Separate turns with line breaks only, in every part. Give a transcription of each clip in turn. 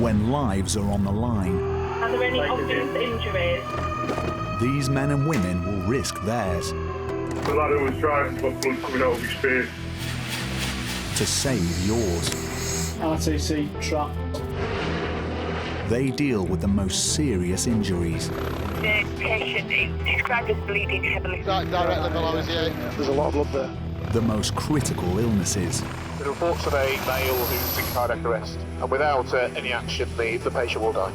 when lives are on the line.
Are there any obvious injuries?
These men and women will risk theirs
The lad who was driving got blood coming out of his face.
to save yours.
RTC truck.
They deal with the most serious injuries.
The patient is described as bleeding heavily.
Directly below his ear.
There's a lot of blood there.
The most critical illnesses.
The reports of a male who's in cardiac arrest, and without any action, the patient will die.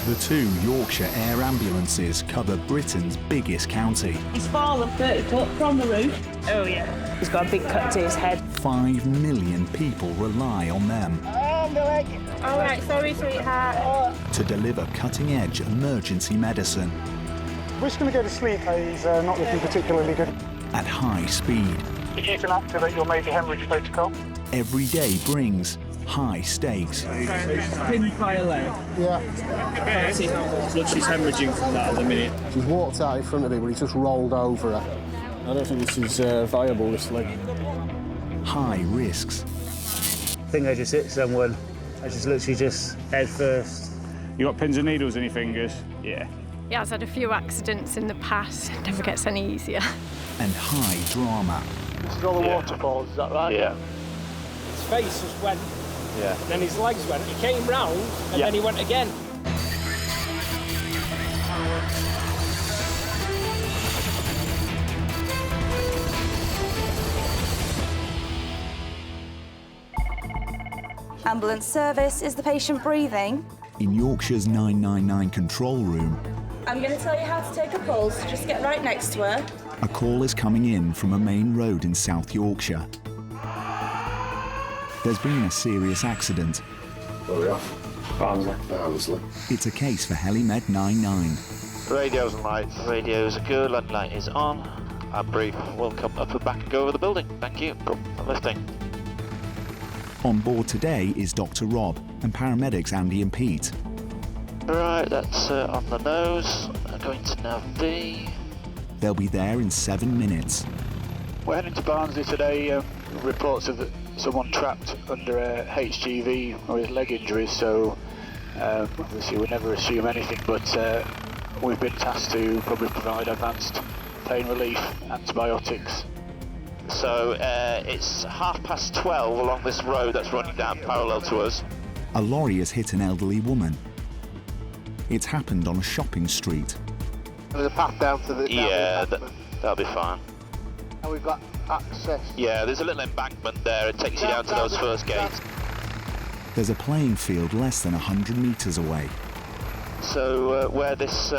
The two Yorkshire Air Ambulances cover Britain's biggest county.
He's fallen 30 foot from the roof.
Oh, yeah.
He's got a big cut to his head.
5 million people rely on them
All right, sorry, sweetheart.
to deliver cutting-edge emergency medicine
We're just going to go to sleep. He's not looking particularly good.
at high speed.
If you can activate your major hemorrhage protocol.
Every day brings high stakes.
Pinned by a leg.
Yeah.
Can't see how much blood she's hemorrhaging from that at the minute.
She's walked out in front of him, but he just rolled over her.
I don't think this is viable, this leg.
High risks.
I think I just hit someone. I just literally just head first.
You got pins and needles in your fingers? Yeah.
He has had a few accidents in the past. It never gets any easier.
And high drama.
This is all the waterfalls, is that right?
Yeah.
His face just went.
Yeah.
Then his legs went. He came round and then he went again.
Ambulance service, is the patient breathing?
In Yorkshire's 999 control room,
I'm going to tell you how to take a pulse. Just get right next to her.
a call is coming in from a main road in South Yorkshire. There's been a serious accident.
Barnsley.
It's a case for HeliMed 99.
Radios and lights. Radios are good, landline is on. Our brief will come up and back and go over the building. Thank you. Cool. Lifting.
On board today is Dr. Rob and paramedics Andy and Pete.
Right, that's on the nose. Going to nav D.
They'll be there in 7 minutes.
We're heading to Barnsley today. Reports of someone trapped under a HGV with leg injuries, so obviously we never assume anything, but we've been tasked to probably provide advanced pain relief, antibiotics. So it's 12:30 along this road that's running down parallel to us.
A lorry has hit an elderly woman. It's happened on a shopping street.
There's a path down to the...
Yeah, that'll be fine.
And we've got access.
Yeah, there's a little embankment there. It takes you down to those first gates.
There's a playing field less than 100 metres away.
So where this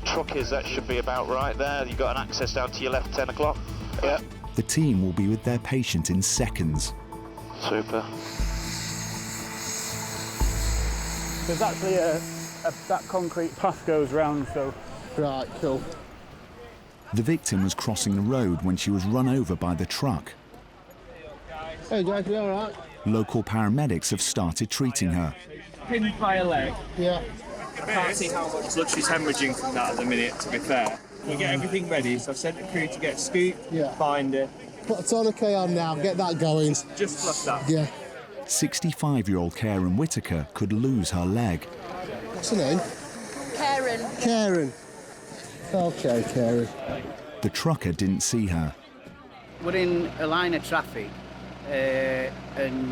truck is, that should be about right there. You've got an access down to your left, 10 o'clock. Yeah.
The team will be with their patient in seconds.
Super.
There's actually that concrete path goes round, so...
Right, cool.
The victim was crossing the road when she was run over by the truck.
Hey, Jack, you all right?
Local paramedics have started treating her.
Pinned by a leg.
Yeah.
I can't see how much blood she's hemorrhaging from that at the minute, to be fair. We'll get everything ready, so I've sent the crew to get Scoop, find her.
Put a tourniquet on now, get that going.
Just flush that.
Yeah.
65-year-old Karen Whitaker could lose her leg.
What's her name?
Karen.
Karen. Okay, Karen.
The trucker didn't see her.
We're in a line of traffic, and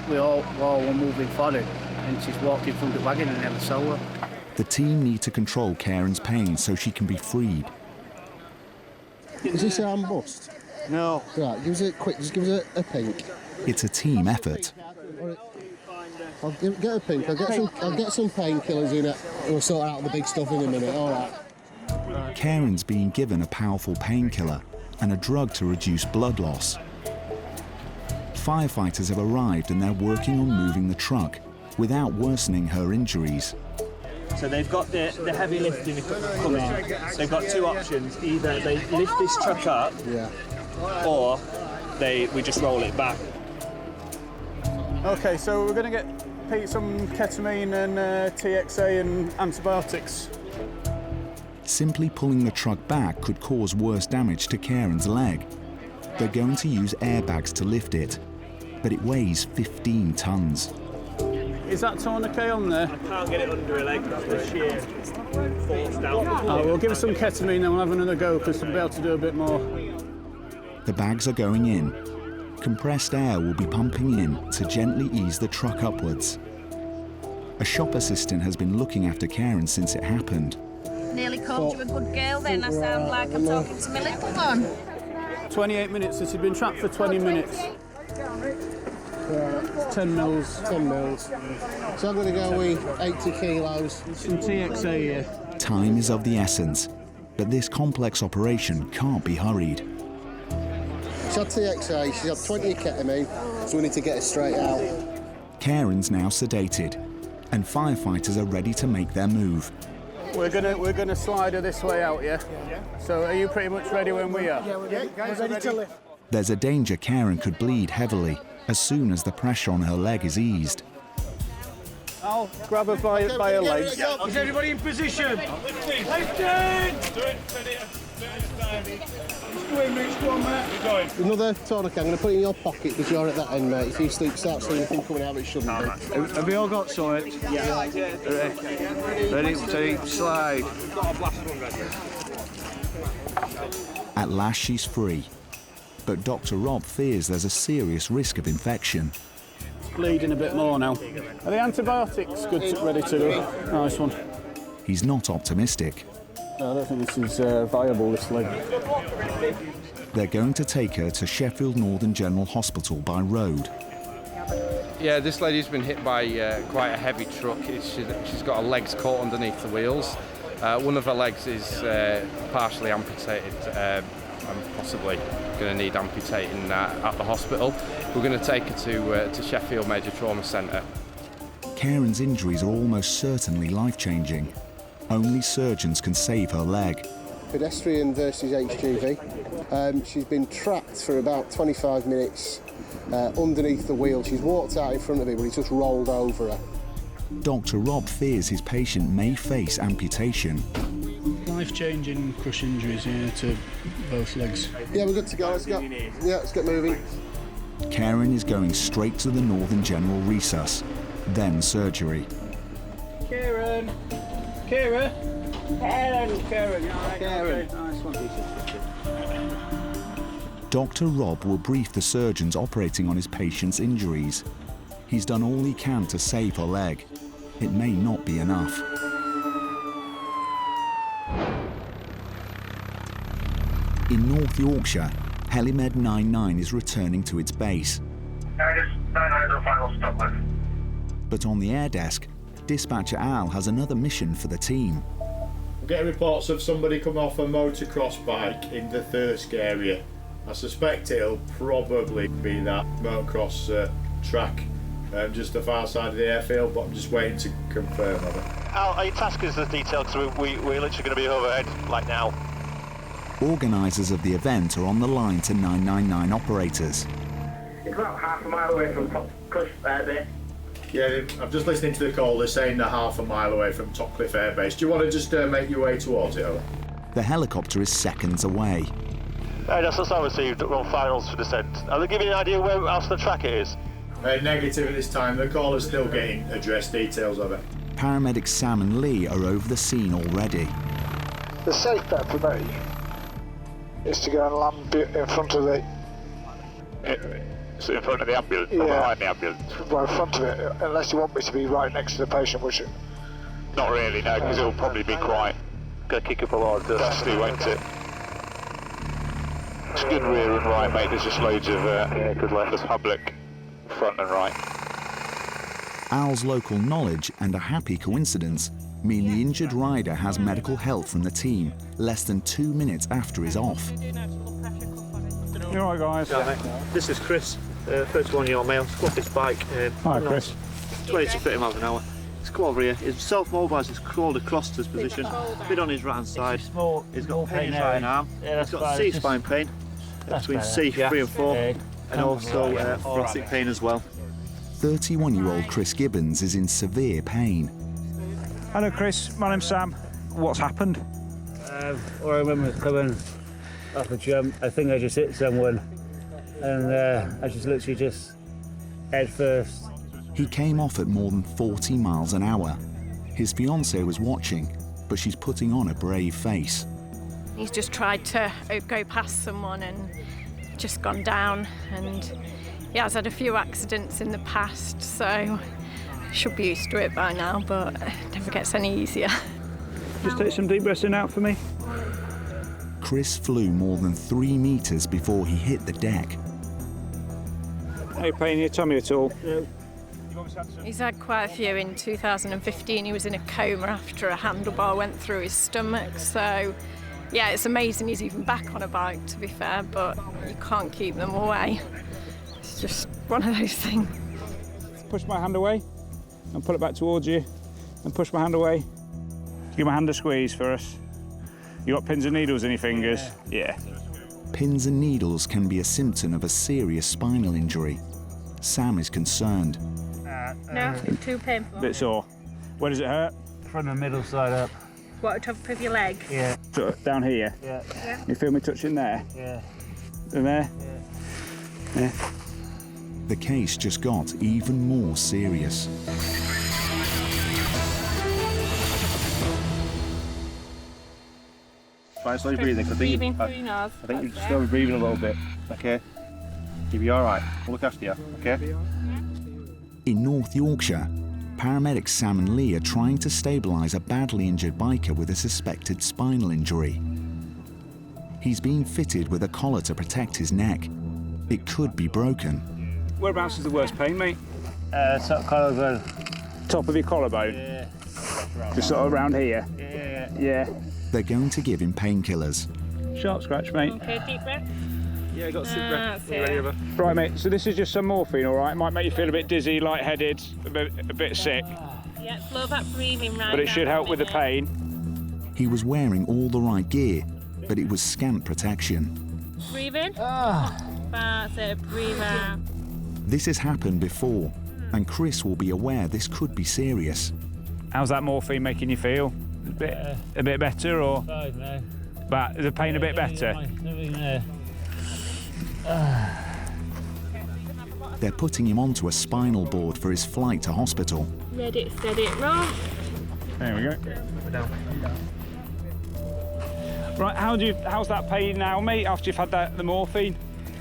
we all were moving forward, and she's walked in front of the wagon and never saw her.
The team need to control Karen's pain so she can be freed.
Is this arm bust?
No.
Right, give us a pink.
It's a team effort.
I'll get a pink. I'll get some painkillers in it. And we'll sort out the big stuff in a minute. All right.
Karen's being given a powerful painkiller and a drug to reduce blood loss. Firefighters have arrived and they're working on moving the truck without worsening her injuries.
So they've got the heavy lifting equipment coming. So they've got two options. Either they lift this truck up, or we just roll it back.
OK, so we're going to get Pete some ketamine and TXA and antibiotics.
Simply pulling the truck back could cause worse damage to Karen's leg. They're going to use airbags to lift it, but it weighs 15 tons.
Is that tourniquet on there?
I can't get it under a leg, that's the sheer force down.
Oh, we'll give us some ketamine, then we'll have another go, because we'll be able to do a bit more.
The bags are going in. Compressed air will be pumping in to gently ease the truck upwards. A shop assistant has been looking after Karen since it happened.
Nearly called you a good girl then. I sound like I'm talking to my little one.
28 minutes. This has been trapped for 20 minutes. 10 mils.
10 mils. So I'm going to go with 80 kilos.
Some TXA here.
Time is of the essence, but this complex operation can't be hurried.
She's had TXA, she's had 20 ketamine, so we need to get her straight out.
Karen's now sedated, and firefighters are ready to make their move.
We're gonna slide her this way out, yeah? So are you pretty much ready when we are?
Yeah, we're ready to lift.
There's a danger Karen could bleed heavily as soon as the pressure on her leg is eased.
I'll grab her by her legs.
Is everybody in position?
Another tourniquet, I'm going to put it in your pocket because you're at that end, mate. If you start seeing anything coming out, it shouldn't be.
Have we all got sorted? Yeah. Ready, steady, slide.
At last she's free, but Dr. Rob fears there's a serious risk of infection.
It's bleeding a bit more now. Are the antibiotics ready to go? Nice one.
He's not optimistic.
No, I don't think this is viable, this leg.
They're going to take her to Sheffield Northern General Hospital by road.
Yeah, this lady's been hit by quite a heavy truck. She's got her legs caught underneath the wheels. One of her legs is partially amputated and possibly going to need amputating at the hospital. We're going to take her to Sheffield Major Trauma Centre.
Karen's injuries are almost certainly life-changing. Only surgeons can save her leg.
Pedestrian versus HGV. She's been trapped for about 25 minutes underneath the wheel. She's walked out in front of him, but he's just rolled over her.
Dr. Rob fears his patient may face amputation.
Life-changing crush injuries here to both legs.
Yeah, we're good to go. Let's get moving.
Karen is going straight to the Northern General Resus, then surgery.
Karen! Karen! Karen, you all right? Karen. Nice one.
Dr. Rob will brief the surgeons operating on his patient's injuries. He's done all he can to save her leg. It may not be enough. In North Yorkshire, Helimed 99 is returning to its base. But on the air desk, dispatcher Al has another mission for the team.
We're getting reports of somebody coming off a motocross bike in the Thirsk area. I suspect it'll probably be that motocross track just the far side of the airfield, but I'm just waiting to confirm on it.
Al, are you tasking us the detail? Because we're literally going to be overhead like now.
Organisers of the event are on the line to 999 operators.
It's about half a mile away from Topcliffe Air Base.
Yeah, I'm just listening to the call. They're saying they're half a mile away from Topcliffe Air Base. Do you want to just make your way towards it, over?
The helicopter is seconds away.
That's what I received on finals for descent. Are they giving you an idea where else the track it is?
Negative at this time. The caller's still getting address details of it.
Paramedics Sam and Lee are over the scene already.
The safe bet for me is to go and land in front of the...
So in front of the ambulance,
yeah,
or behind the ambulance?
Well, in front of it, unless you want me to be right next to the patient, which...
Not really, no, because it'll probably be quite... Gonna kick up a lot of dusty, won't it? It's good rear and right, mate. There's just loads of good left. There's public front and right.
Al's local knowledge and a happy coincidence mean the injured rider has medical help from the team less than 2 minutes after he's off.
You all right, guys?
Yeah, this is Chris, 31-year-old male. He's got this bike.
Hi, Chris.
20 to 30 miles an hour. He's come over here. He's self-mobilised. He's crawled across to his position. Bit on his right hand side. He's got pain in his right arm. He's got C-spine pain between C3 and 4, and also thoracic pain as well.
31-year-old Chris Gibbons is in severe pain.
Hello, Chris. My name's Sam. What's happened?
I remember coming off a jump. I think I just hit someone, and I just literally head first
He came off at more than 40 miles an hour. His fiancée was watching, but she's putting on a brave face.
He's just tried to go past someone and just gone down, and he has had a few accidents in the past, so should be used to it by now, but it never gets any easier.
Just take some deep breaths in out for me.
Chris flew more than 3 meters before he hit the deck.
Any pain in your tummy at all?
No.
He's had quite a few. In 2015 he was in a coma after a handlebar went through his stomach, so yeah, it's amazing he's even back on a bike, to be fair, but you can't keep them away. It's just one of those things.
Push my hand away and pull it back towards you, and push my hand away. Give my hand a squeeze for us. You got pins and needles in your fingers? Yeah.
Pins and needles can be a symptom of a serious spinal injury. Sam is concerned.
No, it's too painful.
Bit sore. Where does it hurt?
From the middle side up.
What, top of your leg?
Yeah.
Sort of down here?
Yeah.
You feel me touching there?
Yeah.
And there? Yeah.
The case just got even more serious.
Try slowly breathing. I think you just slowly breathing a little bit. Okay. You'll be all right. We'll look after you. Okay.
In North Yorkshire, paramedics Sam and Lee are trying to stabilise a badly injured biker with a suspected spinal injury. He's been fitted with a collar to protect his neck. It could be broken.
Whereabouts is the worst pain, mate?
Top collarbone.
Top of your collarbone?
Yeah.
Just sort of around here? Yeah.
They're going to give him painkillers.
Sharp scratch, mate.
Okay, deep breath.
Yeah, I got a deep breath.
You ready, River?
Right, mate, so this is just some morphine, all right? Might make you feel a bit dizzy, lightheaded, a bit sick.
Yeah, slow that breathing right.
But it should help with the pain.
He was wearing all the right gear, but it was scant protection.
Breathe in. That's it, breathe out.
This has happened before, and Chris will be aware this could be serious.
How's that morphine making you feel? A bit better, or?
Fine now.
But is the pain a bit better?
They're putting him onto a spinal board for his flight to hospital.
Ready, steady, roll.
There we go. Right, how's that pain now, mate, after you've had the morphine?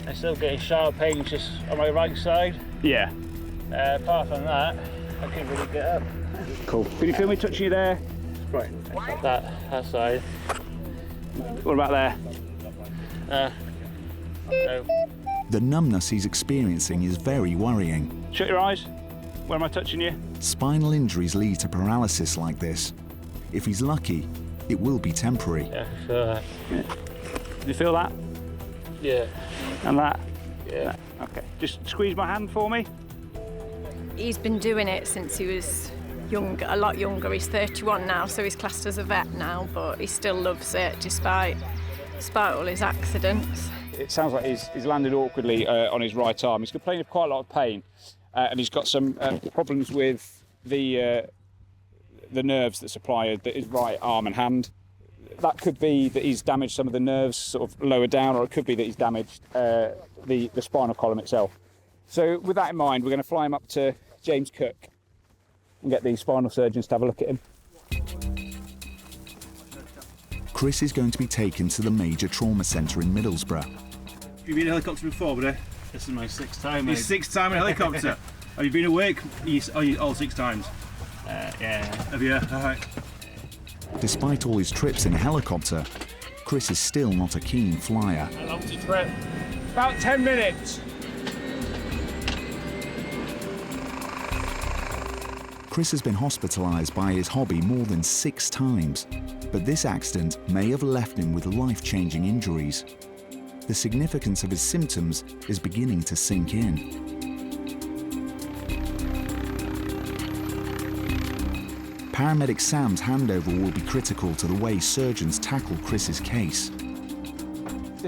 I'm still getting sharp pains just on my right side.
Yeah.
Apart from that, I can really get up.
Cool. Can you feel me touching you there?
Right. That side.
What about there?
No.
The numbness he's experiencing is very worrying.
Shut your eyes. Where am I touching you?
Spinal injuries lead to paralysis like this. If he's lucky, it will be temporary.
Yeah, I feel that.
Yeah. Do you feel that?
Yeah.
And that?
Yeah.
Okay. Just squeeze my hand for me.
He's been doing it since he was young, a lot younger. He's 31 now, so he's classed as a vet now, but he still loves it despite all his accidents.
It sounds like he's landed awkwardly on his right arm. He's complaining of quite a lot of pain, and he's got some problems with the nerves that supply his right arm and hand. That could be that he's damaged some of the nerves sort of lower down, or it could be that he's damaged the spinal column itself. So with that in mind, we're going to fly him up to James Cook and get the spinal surgeons to have a look at him.
Chris is going to be taken to the major trauma centre in Middlesbrough.
Have you been in a helicopter before, buddy?
This is my 6th time.
Your 6th time in a helicopter? Have you been awake all 6 times?
Yeah.
Have you? All right.
Despite all his trips in a helicopter, Chris is still not a keen flyer.
How long's your trip?
About 10 minutes.
Chris has been hospitalised by his hobby more than 6 times, but this accident may have left him with life-changing injuries. The significance of his symptoms is beginning to sink in. Paramedic Sam's handover will be critical to the way surgeons tackle Chris's case.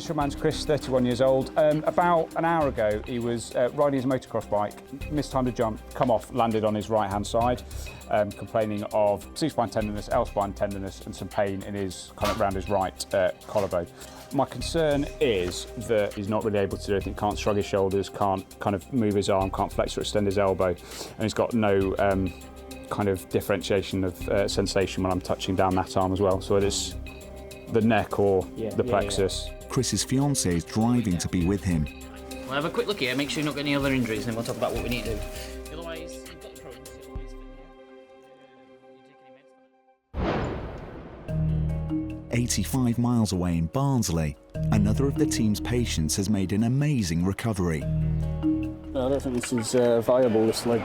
This man's Chris, 31 years old. About an hour ago, he was riding his motocross bike, mistimed a jump, come off, landed on his right-hand side, complaining of C-spine tenderness, L-spine tenderness, and some pain in his kind of around his right collarbone. My concern is that he's not really able to do anything. Can't shrug his shoulders, can't kind of move his arm, can't flex or extend his elbow, and he's got no kind of differentiation of sensation when I'm touching down that arm as well. So it is the neck or the plexus.
Chris's fiancée is driving to be with him.
We'll have a quick look here, make sure you've not got any other injuries, and then we'll talk about what we need to do. Otherwise, you've got the problems. Otherwise,
85 miles away in Barnsley, another of the team's patients has made an amazing recovery.
I don't think this is viable, this leg.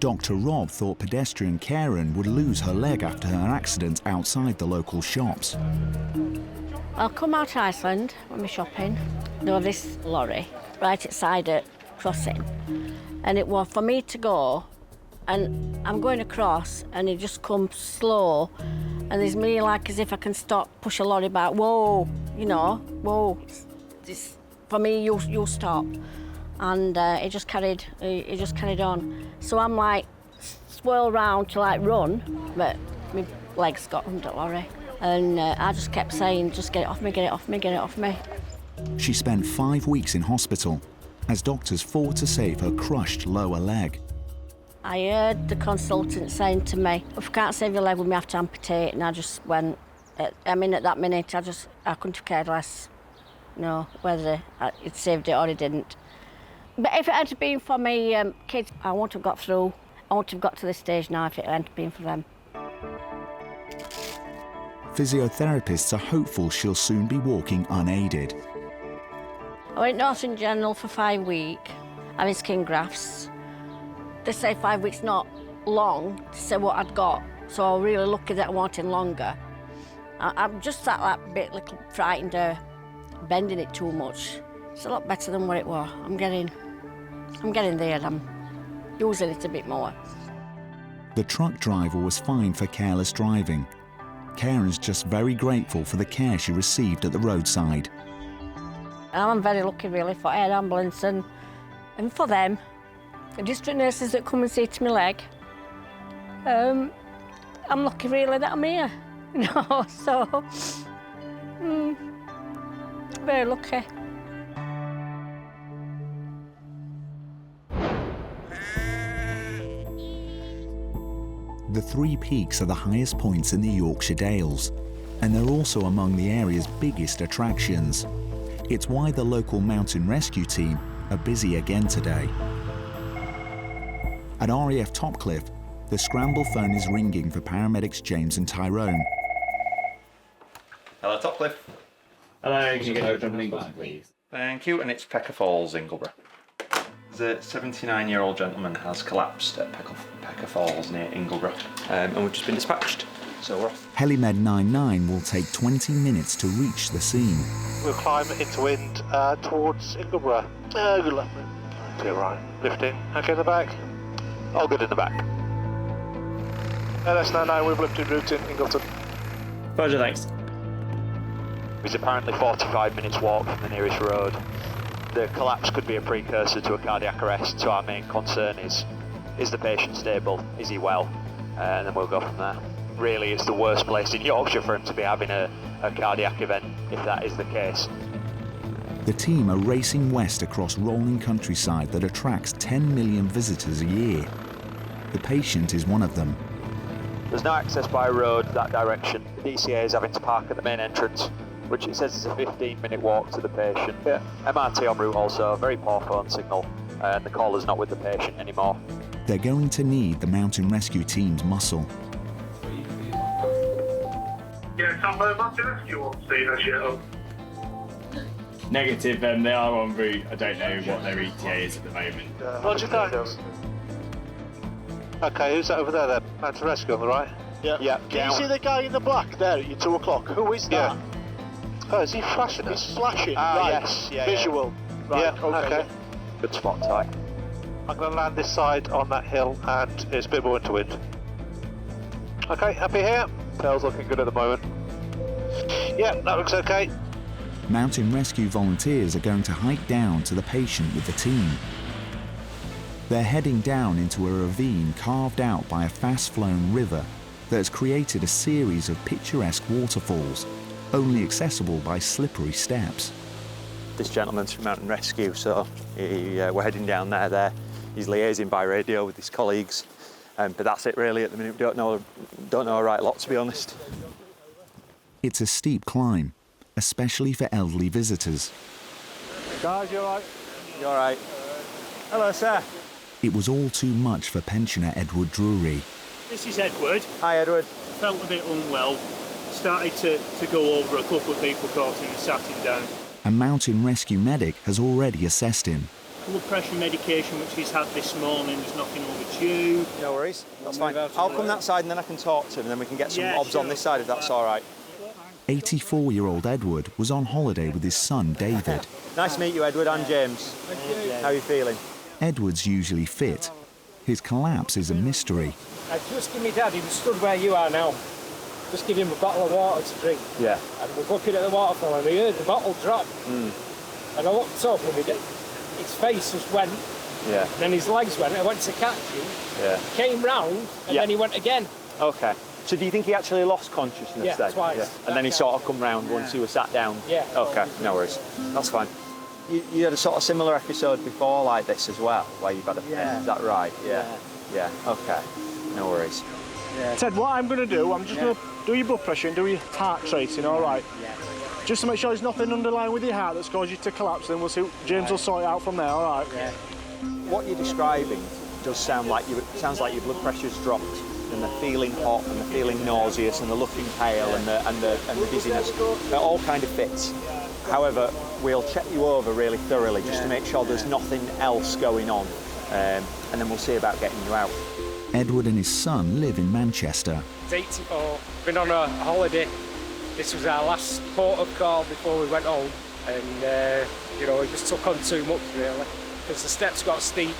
Dr. Rob thought pedestrian Karen would lose her leg after her accident outside the local shops.
I'll come out Iceland when we're shopping. There was this lorry right outside a crossing, and it was for me to go, and I'm going across, and it just comes slow, and there's me like as if I can stop, push a lorry back. Whoa, you know, whoa. This, for me, you'll stop. And it just carried on. So I'm like swirl round to like run, but my legs got under the lorry, and I just kept saying, "Just get it off me, get it off me, get it off me."
She spent 5 weeks in hospital as doctors fought to save her crushed lower leg.
I heard the consultant saying to me, "If we can't save your leg, we may have to amputate." And I just went. I mean, at that minute, I couldn't have cared less. No, whether it saved it or it didn't. But if it had been for me kids, I wouldn't have got through. I wouldn't have got to this stage now if it hadn't been for them.
Physiotherapists are hopeful she'll soon be walking unaided.
I went Northern General for 5 weeks, having skin grafts. They say 5 weeks not long to say what I'd got, so I'm really lucky that I wanted longer. I'm just that bit little frightened of bending it too much. It's a lot better than what it was. I'm getting there. I'm using it a bit more.
The truck driver was fined for careless driving. Karen's just very grateful for the care she received at the roadside.
I'm very lucky really for Air Ambulance and for them, the district nurses that come and see to my leg. I'm lucky really that I'm here, you know, so very lucky.
The Three Peaks are the highest points in the Yorkshire Dales, and they're also among the area's biggest attractions. It's why the local mountain rescue team are busy again today. At RAF Topcliffe, the scramble phone is ringing for paramedics James and Tyrone.
Hello, Topcliffe.
Hello, can you get over Ingleburn, please?
Thank you, and it's Pecker Falls, Ingleborough. The 79-year-old gentleman has collapsed at Pecker Falls near Ingleborough, and we've just been dispatched, so we're off.
Helimed 99 will take 20 minutes to reach the scene.
We'll climb into wind towards Ingleborough. Good luck. To your right. Lifting. Okay in the back. All good in the back. LS99, we've lifted route in Ingleton.
Roger, thanks.
It's apparently 45 minutes walk from the nearest road. The collapse could be a precursor to a cardiac arrest, so our main concern is the patient stable? Is he well? And then we'll go from there. Really, it's the worst place in Yorkshire for him to be having a cardiac event, if that is the case.
The team are racing west across rolling countryside that attracts 10 million visitors a year. The patient is one of them.
There's no access by road that direction. The DCA is having to park at the main entrance, which it says is a 15-minute walk to the patient. Yeah. MRT en route also, very poor phone signal, and the caller's not with the patient anymore.
They're going to need the mountain rescue team's muscle.
Yeah, some mountain rescue won't see that shit up.
Negative, they are en route. I don't know what their ETA is at the moment.
Roger, thanks. Okay, who's that over there then? Mountain rescue on the right? Yeah. Can you see the guy in the black there at your 2 o'clock? Who is that? Oh, is he flashing us? He's flashing, right. Yes. Visual. Yeah. Right, okay.
Good spot, Ty.
I'm going to land this side on that hill, and it's a bit more into wind. Okay, happy here?
Tail's looking good at the moment.
Yeah, that looks okay.
Mountain rescue volunteers are going to hike down to the patient with the team. They're heading down into a ravine carved out by a fast-flowing river that has created a series of picturesque waterfalls, only accessible by slippery steps.
This gentleman's from Mountain Rescue, so we're heading down there. He's liaising by radio with his colleagues, but that's it really at the minute. We don't know a right lot, to be honest.
It's a steep climb, especially for elderly visitors.
Guys, you all right?
You all right? Hello, sir.
It was all too much for pensioner Edward Drury.
This is Edward.
Hi, Edward.
Felt a bit unwell. Started to go over a couple of people caught him and sat him down.
A mountain rescue medic has already assessed him.
Blood pressure medication which he's had this morning, there's nothing overdue.
No worries, that's fine. I'll come that side and then I can talk to him and then we can get some obs on this side if that's all right.
84-year-old Edward was on holiday with his son David.
Nice to meet you, Edward. I'm James. How are you feeling?
Edward's usually fit. His collapse is a mystery.
Just give me Dad, he was stood where you are now. Just give him a bottle of water to drink.
Yeah.
And we're looking at the waterfall and we heard the bottle drop. And I looked up and his face just went.
Yeah.
Then his legs went. I went to catch him.
Yeah.
Came round and then he went again.
Okay. So do you think he actually lost consciousness then?
Twice.
Yeah. And then he sort of come round once he was sat down?
Yeah.
Okay, no worries. That's fine. You had a sort of similar episode before like this as well, where you've had a pain, is that right? Yeah, okay. No worries.
Yeah.
Ted, what I'm going to do, I'm just going to do your blood pressure and do your heart tracing, all right?
Yeah.
Just to make sure there's nothing underlying with your heart that's caused you to collapse, then we'll see, James will sort it out from there, all right?
Yeah.
What you're describing does sound like sounds like your blood pressure's dropped and the feeling hot and the feeling nauseous and the looking pale and the dizziness. It all kind of fits. However, we'll check you over really thoroughly just to make sure there's nothing else going on, and then we'll see about getting you out.
Edward and his son live in Manchester.
It's 84. Been on a holiday. This was our last port of call before we went home, and it just took on too much really, because the steps got steep.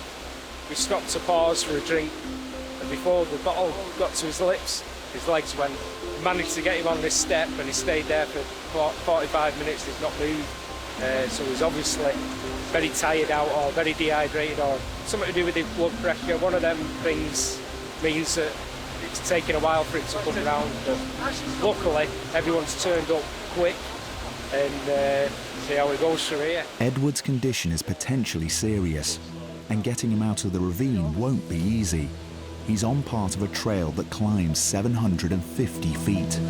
We stopped to pause for a drink, and before the bottle got to his lips, his legs went. We managed to get him on this step, and he stayed there for 45 minutes. He's not moved, so he's obviously very tired out or very dehydrated or something to do with his blood pressure. One of them things means that it's taken a while for it to come round, but luckily everyone's turned up quick, and see how it goes through here.
Edward's condition is potentially serious, and getting him out of the ravine won't be easy. He's on part of a trail that climbs 750 feet.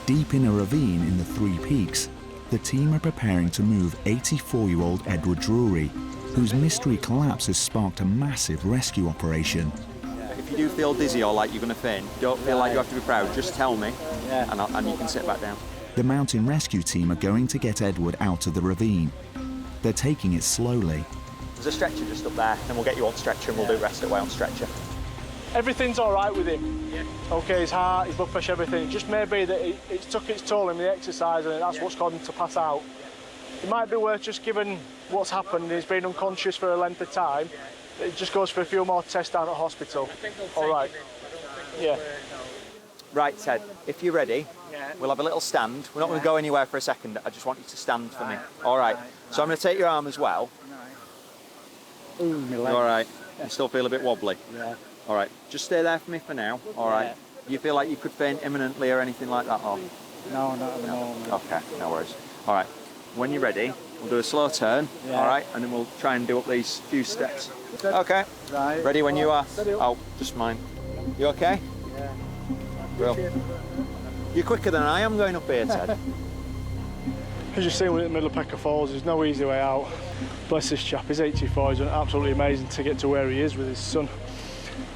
Deep in a ravine in the Three Peaks, the team are preparing to move 84-year-old Edward Drury, whose mystery collapse has sparked a massive rescue operation.
If you do feel dizzy or like you're going to faint, don't feel like you have to be proud, just tell me and you can sit back down.
The mountain rescue team are going to get Edward out of the ravine. They're taking it slowly.
There's a stretcher just up there, then we'll get you on stretcher and we'll do the rest of the way on stretcher.
Everything's all right with him. Yeah. Okay, his heart, his blood pressure, everything. It just may be that it's took its toll in the exercise and that's what's caused him to pass out. It might be worth just given what's happened, he's been unconscious for a length of time. It just goes for a few more tests down at hospital. All right. Yeah.
Right, Ted, if you're ready, we'll have a little stand. We're not going to go anywhere for a second. I just want you to stand for me. All right. So I'm going to take your arm as well.
Ooh, my leg.
All right. You still feel a bit wobbly?
Yeah.
All right. Just stay there for me for now. All right. You feel like you could faint imminently or anything like that? Or?
No, not at the moment.
Okay, no worries. All right. When you're ready, we'll do a slow turn. All right. And then we'll try and do up these few steps. Okay.
Right.
Ready when you are? Oh, just mine. You okay?
Yeah.
Well, you're quicker than I am going up here, Ted.
As you've seen, we're in the middle of Pecker Falls. There's no easy way out. Bless this chap, he's 84. He's done absolutely amazing to get to where he is with his son.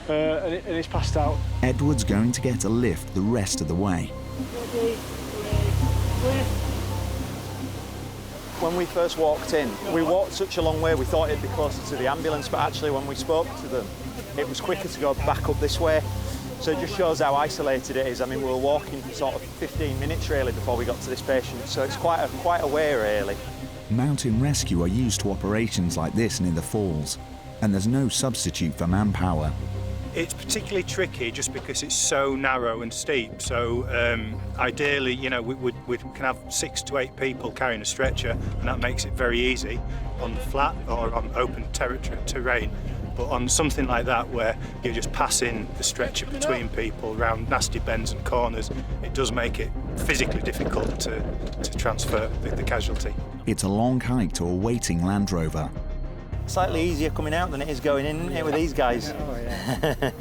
And he's passed out.
Edward's going to get a lift the rest of the way.
When we first walked in, we walked such a long way, we thought it'd be closer to the ambulance, but actually when we spoke to them, it was quicker to go back up this way. So it just shows how isolated it is. I mean, we were walking for sort of 15 minutes really before we got to this patient, so it's quite a way really.
Mountain rescue are used to operations like this near the falls, and there's no substitute for manpower.
It's particularly tricky just because it's so narrow and steep. So ideally, you know, we can have 6 to 8 people carrying a stretcher, and that makes it very easy on the flat or on open terrain. But on something like that, where you're just passing the stretcher between people around nasty bends and corners, it does make it physically difficult to transfer the casualty.
It's a long hike to a waiting Land Rover.
Slightly easier coming out than it is going in, isn't it, with these guys? Oh, yeah.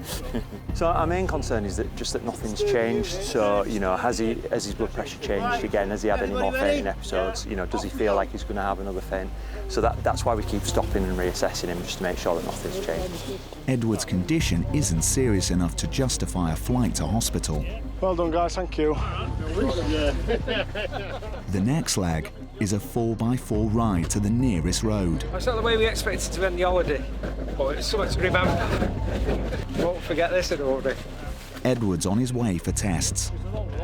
So our main concern is that nothing's changed. So, you know, has his blood pressure changed again? Has he had any more fainting episodes? You know, does he feel like he's going to have another faint? So that's why we keep stopping and reassessing him, just to make sure that nothing's changed.
Edward's condition isn't serious enough to justify a flight to hospital.
Well done, guys, thank you.
The next leg is a 4x4 ride to the nearest road.
It's not the way we expected to end the holiday, but it's something to remember. Won't forget this at holiday.
Edward's on his way for tests.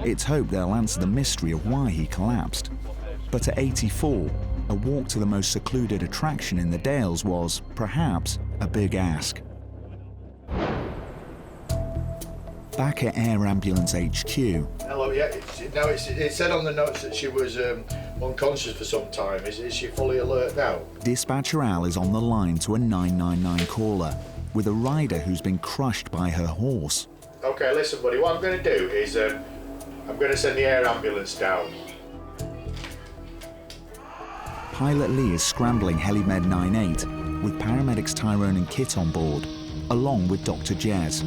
It's hoped they'll answer the mystery of why he collapsed. But at 84, a walk to the most secluded attraction in the Dales was, perhaps, a big ask. Back at Air Ambulance HQ.
Hello, yeah, it said on the notes that she was unconscious for some time. Is she fully alert now?
Dispatcher Al is on the line to a 999 caller with a rider who's been crushed by her horse.
Okay, listen, buddy, what I'm going to do is I'm going to send the air ambulance down.
Pilot Lee is scrambling Helimed 98 with paramedics Tyrone and Kit on board, along with Dr. Jez.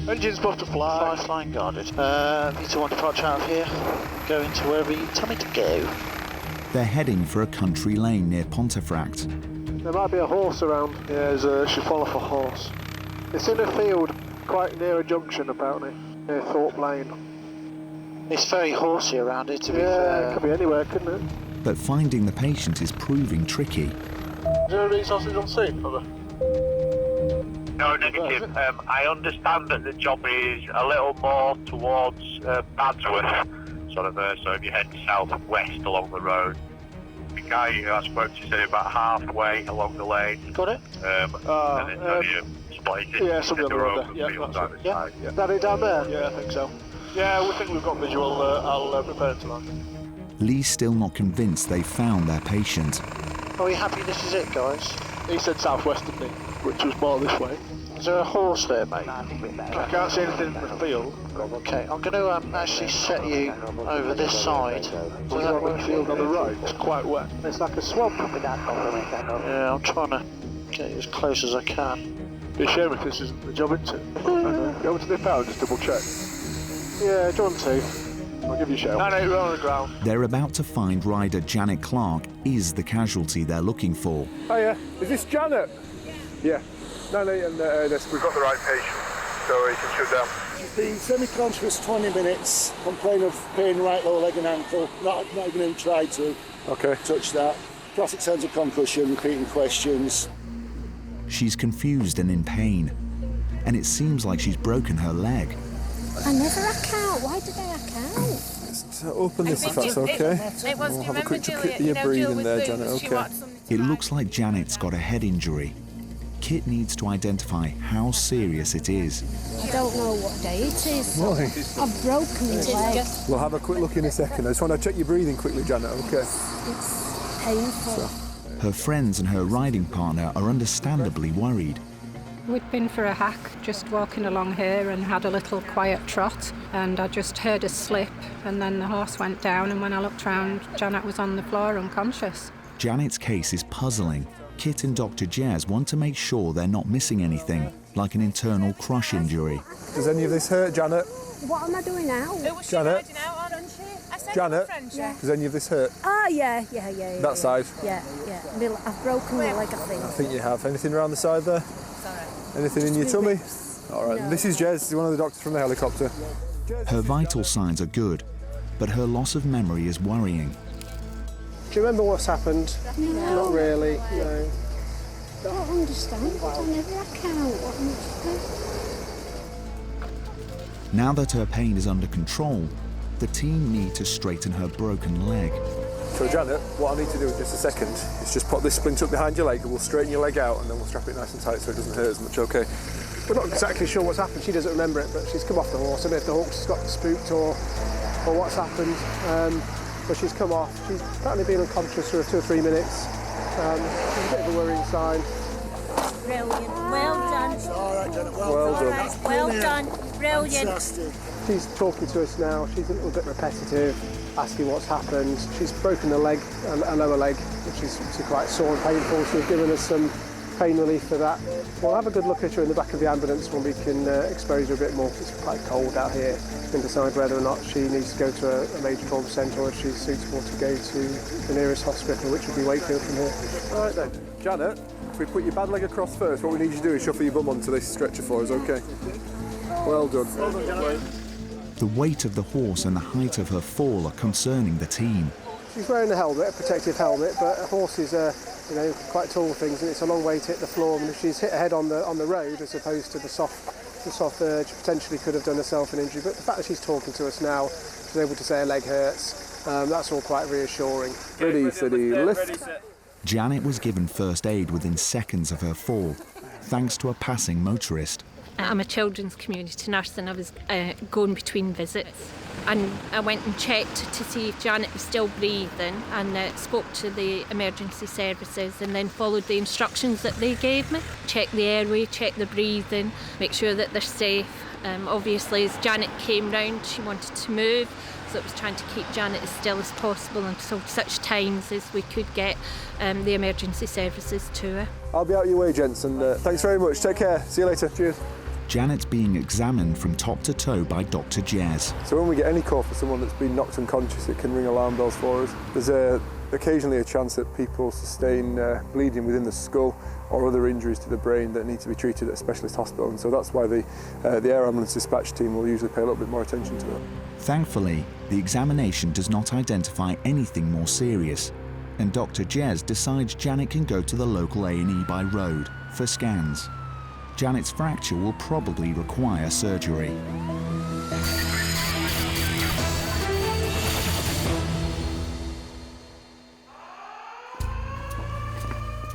Engine's supposed to fly. Flying guarded. Need to want to departure out of here. Go into wherever you tell me to go.
They're heading for a country lane near Pontefract.
There might be a horse around. Yeah, she fall off a horse. It's in a field quite near a junction, apparently, near Thorpe Lane.
It's very horsey around here, to be fair.
Yeah, it could be anywhere, couldn't it?
But finding the patient is proving tricky.
Is there a resources on scene, brother?
No, negative. I understand that the job is a little more towards Badsworth, sort of so if you head south-west along the road. The guy who I spoke to said about halfway along the lane.
Got it?
And it's only a spot.
Yeah, something on the road there. Yeah, that's it. Yeah. Is that it down there? Yeah, I think so. Yeah, we think we've got visual. I'll prepare it to land.
Lee's still not convinced they've found their patient.
Are we happy this is it, guys?
He said southwest, didn't he? Which was more this way.
Is there a horse there, mate?
I can't see anything in the field.
Okay, I'm going to actually set you over this side.
So that one field on the right, it's quite wet. It's like a swamp.
Yeah, I'm trying to get you as close as I can.
Be a shame if this isn't the job, isn't it? Go over to the power, just double check. Yeah, do you want to? I'll give you a shout. 9-8, we're on the ground.
They're about to find rider Janet Clark is the casualty they're looking for.
Oh yeah, is this Janet? Yeah. 9-8 and we've got the right patient, so he can shoot down.
She's been semi-conscious 20 minutes, complaining of pain right lower leg and ankle, not even tried to touch that. Classic signs of concussion, repeating questions.
She's confused and in pain, and it seems like she's broken her leg.
I never account. Why did I account?
Just open this if that's okay. We'll have a quick look at your breathing there, Janet, okay.
It looks like Janet's got a head injury. Kit needs to identify how serious it is.
I don't know what day it is.
Why?
I've broken my leg.
We'll have a quick look in a second. I just want to check your breathing quickly, Janet, okay?
It's painful.
Her friends and her riding partner are understandably worried.
We'd been for a hack, just walking along here and had a little quiet trot, and I just heard a slip, and then the horse went down, and when I looked round, Janet was on the floor unconscious.
Janet's case is puzzling. Kit and Dr. Jez want to make sure they're not missing anything, like an internal crush injury.
Does any of this hurt, Janet?
What am I doing now?
Janet? Janet?
Yeah.
Does any of this hurt?
Oh, yeah.
That side?
Yeah. I've broken my leg, I think.
I think you have. Anything around the side there? Anything in your tummy? All right, this is Jez, one of the doctors from the helicopter.
Her vital signs are good, but her loss of memory is worrying.
Do you remember what's happened?
No.
Not really, no.
I don't understand. I never account. What am I supposed?
Now that her pain is under control, the team need to straighten her broken leg.
So Janet, what I need to do in just a second is just put this splint up behind your leg, and we'll straighten your leg out, and then we'll strap it nice and tight so it doesn't hurt as much, okay? We're not exactly sure what's happened. She doesn't remember it, but she's come off the horse. I don't know if the horse has got spooked or what's happened. But she's come off. She's apparently been unconscious for 2 or 3 minutes. It's a bit of a worrying sign.
Brilliant. Well done.
It's all right, Janet.
Well done.
Right. Well done. Brilliant.
Fantastic.
She's talking to us now. She's a little bit repetitive, asking what's happened. She's broken a leg, a lower leg, which is obviously quite sore and painful. So we've given us some pain relief for that. We'll have a good look at her in the back of the ambulance when we can expose her a bit more. It's quite cold out here. We can decide whether or not she needs to go to a major trauma centre or if she's suitable to go to the nearest hospital, which would be Wakefield from here. All right then, Janet, if we put your bad leg across first, what we need you to do is shuffle your bum onto this stretcher for us, okay? Well done. Well done, Janet.
The weight of the horse and the height of her fall are concerning the team.
She's wearing a helmet, a protective helmet, but horses are, quite tall things, and it's a long way to hit the floor. And if she's hit her head on the road as opposed to the soft edge, potentially could have done herself an injury. But the fact that she's talking to us now, she's able to say her leg hurts, that's all quite reassuring. Ready, steady, lift.
Janet was given first aid within seconds of her fall, thanks to a passing motorist.
I'm a children's community nurse and I was going between visits, and I went and checked to see if Janet was still breathing, and spoke to the emergency services and then followed the instructions that they gave me. Check the airway, check the breathing, make sure that they're safe. Obviously as Janet came round she wanted to move, so it was trying to keep Janet as still as possible until such times as we could get the emergency services to her.
I'll be out your way, gents, and thanks very much. Take care. See you later. Cheers.
Janet's being examined from top to toe by Dr. Jez.
So when we get any call for someone that's been knocked unconscious, it can ring alarm bells for us. There's occasionally a chance that people sustain bleeding within the skull or other injuries to the brain that need to be treated at a specialist hospital, and so that's why the Air Ambulance dispatch team will usually pay a little bit more attention to it.
Thankfully, the examination does not identify anything more serious, and Dr. Jez decides Janet can go to the local A&E by road for scans. Janet's fracture will probably require surgery.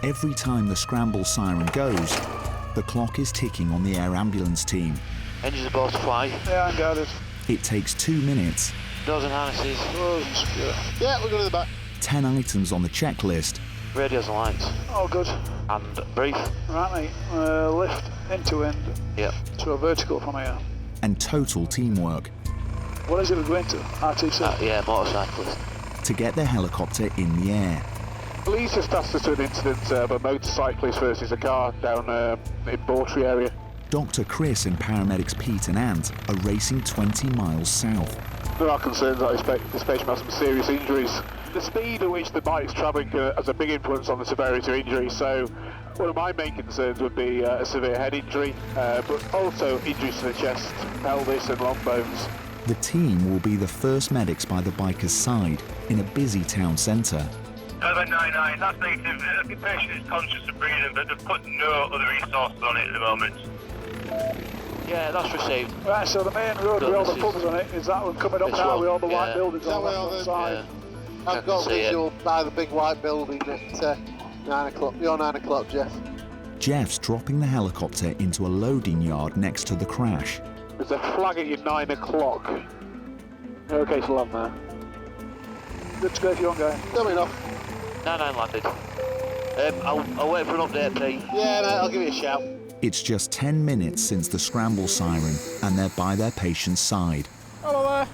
Every time the scramble siren goes, the clock is ticking on the air ambulance team.
Engines about to fly.
Yeah, I got it.
It takes 2 minutes.
Doors and harnesses. Yeah, we're going to the back.
10 items on the checklist.
Radios and lights.
Oh, good.
And brief.
Right, mate. Lift end to end.
Yep.
To a vertical from here.
And total teamwork.
What is it we're going to? RTC?
Yeah, motorcyclist.
To get the helicopter in the air.
Police just asked us to an incident of a motorcyclist versus a car down in Bawtry area.
Dr. Chris and paramedics Pete and Ant are racing 20 miles south.
There are concerns that this patient has some serious injuries. The speed at which the bike's travelling has a big influence on the severity of injury, so one of my main concerns would be a severe head injury, but also injuries to the chest, pelvis and long bones.
The team will be the first medics by the biker's side in a busy town centre.
99, that's negative. The patient is conscious of breathing, but they've put no other resources on it at the moment.
Yeah, that's received.
Right, so the main road with all the pubs on it, is that one coming up now with all the white buildings on that side?
I've got visual by the big white building at 9 o'clock. You're 9 o'clock, Jeff.
Jeff's dropping the helicopter into a loading yard next to the crash.
There's a flag at you 9 o'clock. Okay to land there.
Good to go if you want, guy.
Tell me enough. 9 landed. I'll wait for an update, Pete. Yeah, mate, I'll give you a shout.
It's just 10 minutes since the scramble siren, and they're by their patient's side.
Hello there.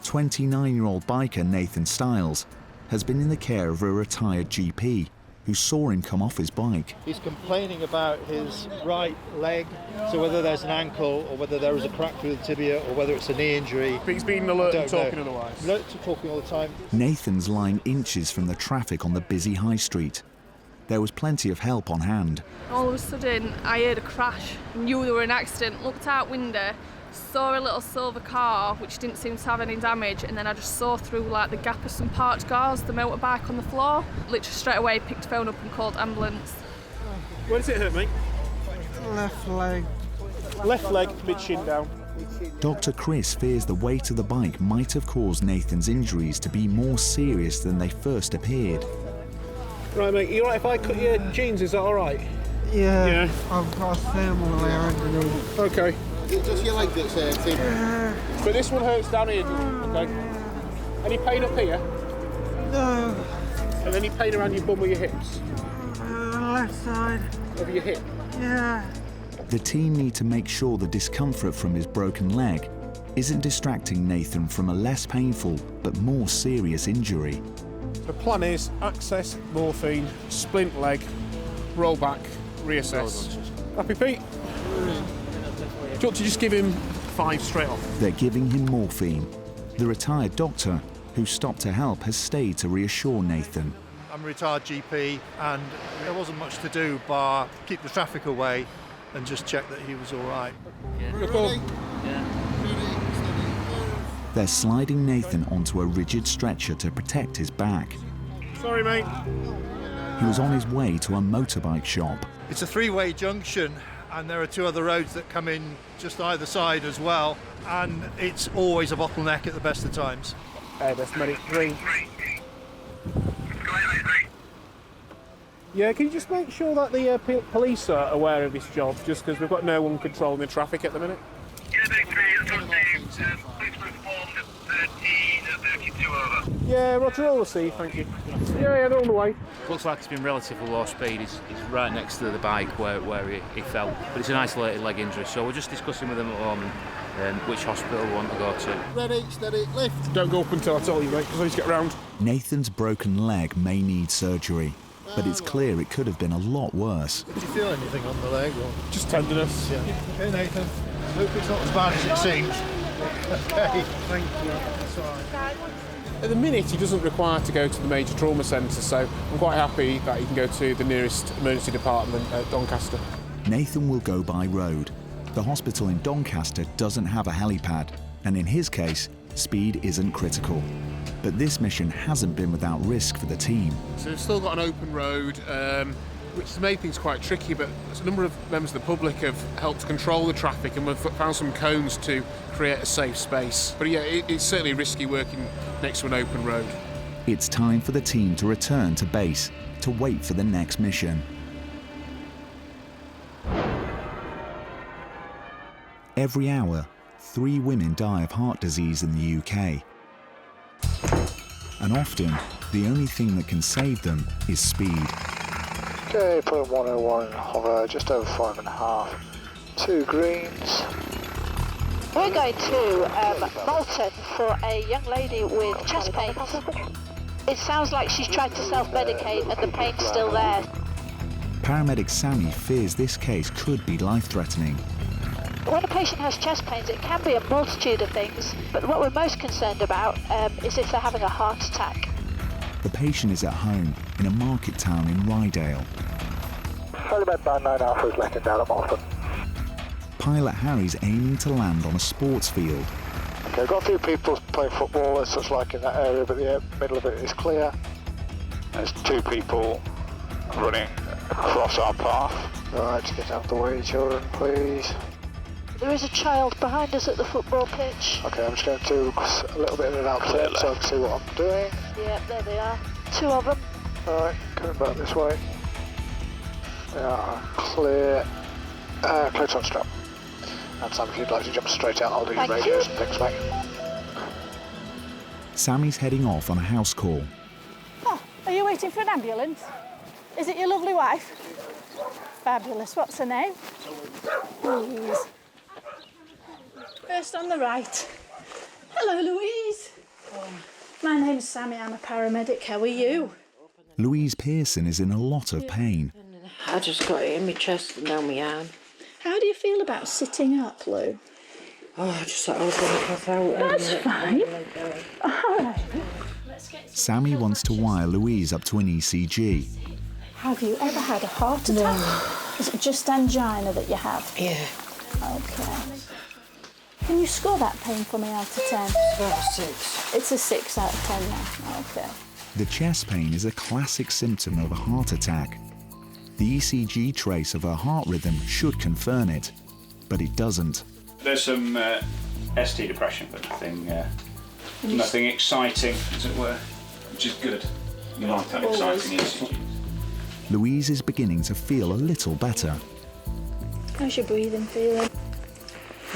29-year-old biker Nathan Stiles has been in the care of a retired GP who saw him come off his bike.
He's complaining about his right leg, so whether there's an ankle or whether there is a crack through the tibia or whether it's a knee injury.
But he's been alert and talking otherwise.
Alert to talking all the time.
Nathan's lying inches from the traffic on the busy high street. There was plenty of help on hand.
All of a sudden, I heard a crash, knew there were an accident, looked out window, saw a little silver car which didn't seem to have any damage, and then I just saw through like the gap of some parked cars the motorbike on the floor. Literally straight away picked the phone up and called ambulance.
Where does it hurt, mate?
Left leg.
Left leg, mid shin down.
Dr. Chris fears the weight of the bike might have caused Nathan's injuries to be more serious than they first appeared.
Right, mate, you alright if I cut your jeans, is that alright?
Yeah. I've got a thermal layer underneath.
Okay.
Is it just your leg that's hurting?
But this one hurts down here, okay? Any pain up here?
No.
And any pain around your bum or your hips?
Left side.
Over your hip?
Yeah.
The team need to make sure the discomfort from his broken leg isn't distracting Nathan from a less painful but more serious injury.
The plan is access, morphine, splint leg, roll back, reassess. Happy, Pete? Do you want to just give him 5 straight off?
They're giving him morphine. The retired doctor, who stopped to help, has stayed to reassure Nathan.
I'm a retired GP and there wasn't much to do bar keep the traffic away and just check that he was all right.
They're sliding Nathan onto a rigid stretcher to protect his back.
Sorry, mate.
He was on his way to a motorbike shop.
It's a 3-way junction and there are 2 other roads that come in just either side as well, and it's always a bottleneck at the best of times.
That's medic 3. Yeah, can you just make sure that the police are aware of this job, just because we've got no one controlling the traffic at the minute?
Yeah, medic 3, that's on Dave. Policeman formed at 32 over.
Yeah, roger, all received, thank you. Yeah, they're on the way.
Looks like it's been relatively low speed. He's right next to the bike where he fell. But it's an isolated leg injury, so we're just discussing with him at the moment which hospital we want to go to.
Ready, steady, lift.
Don't go up until I tell you, mate, because I need to get round.
Nathan's broken leg may need surgery, but it's clear it could have been a lot worse.
Did you feel anything on the leg? Or?
Just tenderness.
Yeah. Hey, Nathan. Hope it's not as bad as it seems. Okay, thank you. That's all right.
At the minute, he doesn't require to go to the major trauma centre, so I'm quite happy that he can go to the nearest emergency department at Doncaster.
Nathan will go by road. The hospital in Doncaster doesn't have a helipad, and in his case, speed isn't critical. But this mission hasn't been without risk for the team.
So we've still got an open road, which has made things quite tricky, but a number of members of the public have helped control the traffic, and we've found some cones to create a safe space. But yeah, it's certainly risky working next to an open road.
It's time for the team to return to base to wait for the next mission. Every hour, 3 women die of heart disease in the UK. And often, the only thing that can save them is speed.
Okay, point 101, hover just over 5.5. 2 greens.
We're going to Malton for a young lady with chest pains. It sounds like she's tried to self-medicate and the pain's still there.
Paramedic Sammy fears this case could be life-threatening.
When a patient has chest pains, it can be a multitude of things, but what we're most concerned about is if they're having a heart attack.
The patient is at home in a market town in Rydale.
Solid band 9 Alpha is letting down at Malton.
Pilot Harry's aiming to land on a sports field.
Okay, got a few people playing football as such like in that area, but the middle of it is clear. There's 2 people running across our path. Right, get out of the way, children, please.
There is a child behind us at the football pitch.
Okay, I'm just going to a little bit of an outlet so I can see what I'm doing.
Yep, there they are. 2 of them.
Alright, coming back this way. They are clear. Clear on strap. And Sam, if you'd like to jump straight out, I'll do your radios and things, mate.
Sammy's heading off on a house call.
Oh, are you waiting for an ambulance? Is it your lovely wife? Fabulous. What's her name? Louise. First on the right. Hello, Louise. My name's Sammy. I'm a paramedic. How are you?
Louise Pearson is in a lot of pain.
I just got it in my chest and down my arm. How do you feel about sitting up, Lou?
Oh, I just thought I was going to pass out.
That's fine. All right.
Sammy wants to wire Louise up to an ECG.
Have you ever had a heart attack? No. Is it just angina that you have?
Yeah.
Okay. Can you score that pain for me out of 10?
About a 6.
It's a 6 out of 10 now. Okay.
The chest pain is a classic symptom of a heart attack. The ECG trace of her heart rhythm should confirm it, but it doesn't.
There's some ST depression, but nothing exciting, as it were, which is good. You like that exciting ECG.
Louise is beginning to feel a little better.
How's your breathing feeling?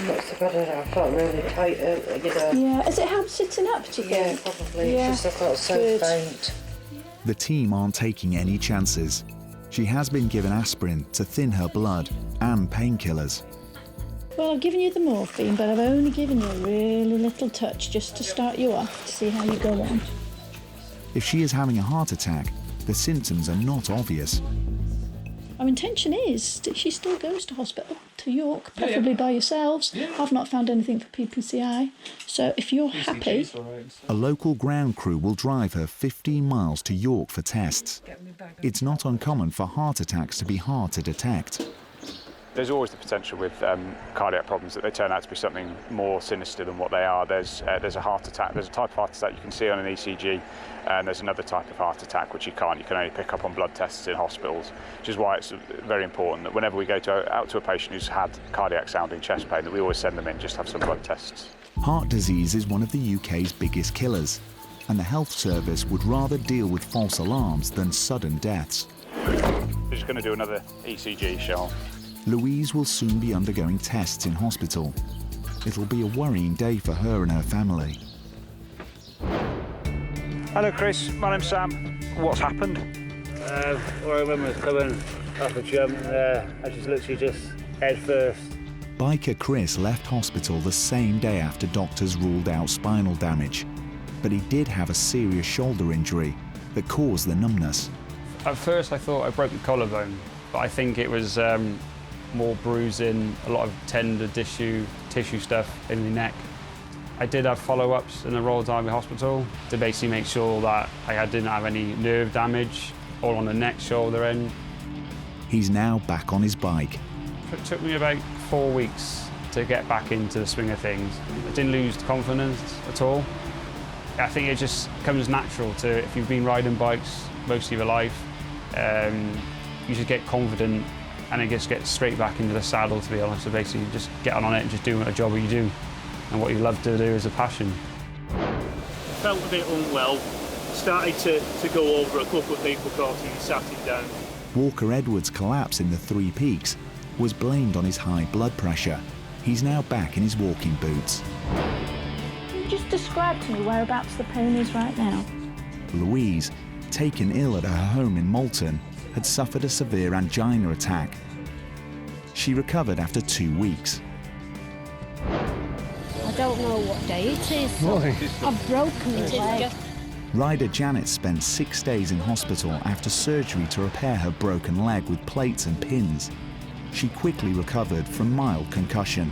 Not so bad. I felt really tight,
Yeah, has it helped sitting up, do you think?
Yeah, probably.
Yeah.
It's just I felt so
Good.
faint.
The team aren't taking any chances. She has been given aspirin to thin her blood and painkillers.
Well, I've given you the morphine, but I've only given you a really little touch just to start you off, to see how you go on.
If she is having a heart attack, the symptoms are not obvious.
Our intention is that she still goes to hospital, to York, preferably by yourselves. I've not found anything for PPCI, so if you're happy...
A local ground crew will drive her 15 miles to York for tests. It's not uncommon for heart attacks to be hard to detect.
There's always the potential with cardiac problems that they turn out to be something more sinister than what they are. There's a heart attack. There's a type of heart attack you can see on an ECG, and there's another type of heart attack which you can't. You can only pick up on blood tests in hospitals, which is why it's very important that whenever we go out to a patient who's had cardiac sounding chest pain, that we always send them in just to have some blood tests.
Heart disease is one of the UK's biggest killers, and the health service would rather deal with false alarms than sudden deaths.
We're just going to do another ECG, Sean.
Louise will soon be undergoing tests in hospital. It'll be a worrying day for her and her family.
Hello, Chris. My name's Sam. What's happened?
All I remember was coming off a jump and I just literally head first.
Biker Chris left hospital the same day after doctors ruled out spinal damage, but he did have a serious shoulder injury that caused the numbness.
At first I thought I broke the collarbone, but I think it was more bruising, a lot of tender tissue stuff in the neck. I did have follow-ups in the Royal Derby Hospital to basically make sure that I didn't have any nerve damage, all on the neck, shoulder end.
He's now back on his bike.
It took me about 4 weeks to get back into the swing of things. I didn't lose confidence at all. I think it just comes natural to, if you've been riding bikes most of your life, you should get confident and then just get straight back into the saddle, to be honest. So basically just get on it and just do a job you do. And what you love to do is a passion.
I felt a bit unwell. Started to go over a couple of people crossing and sat him down.
Walker Edwards' collapse in the Three Peaks was blamed on his high blood pressure. He's now back in his walking boots.
Can you just describe to me whereabouts the pain is right now?
Louise, taken ill at her home in Malton, had suffered a severe angina attack. She recovered after 2 weeks.
I don't know what day it is. I've broken my leg.
Rider Janet spent 6 days in hospital after surgery to repair her broken leg with plates and pins. She quickly recovered from mild concussion.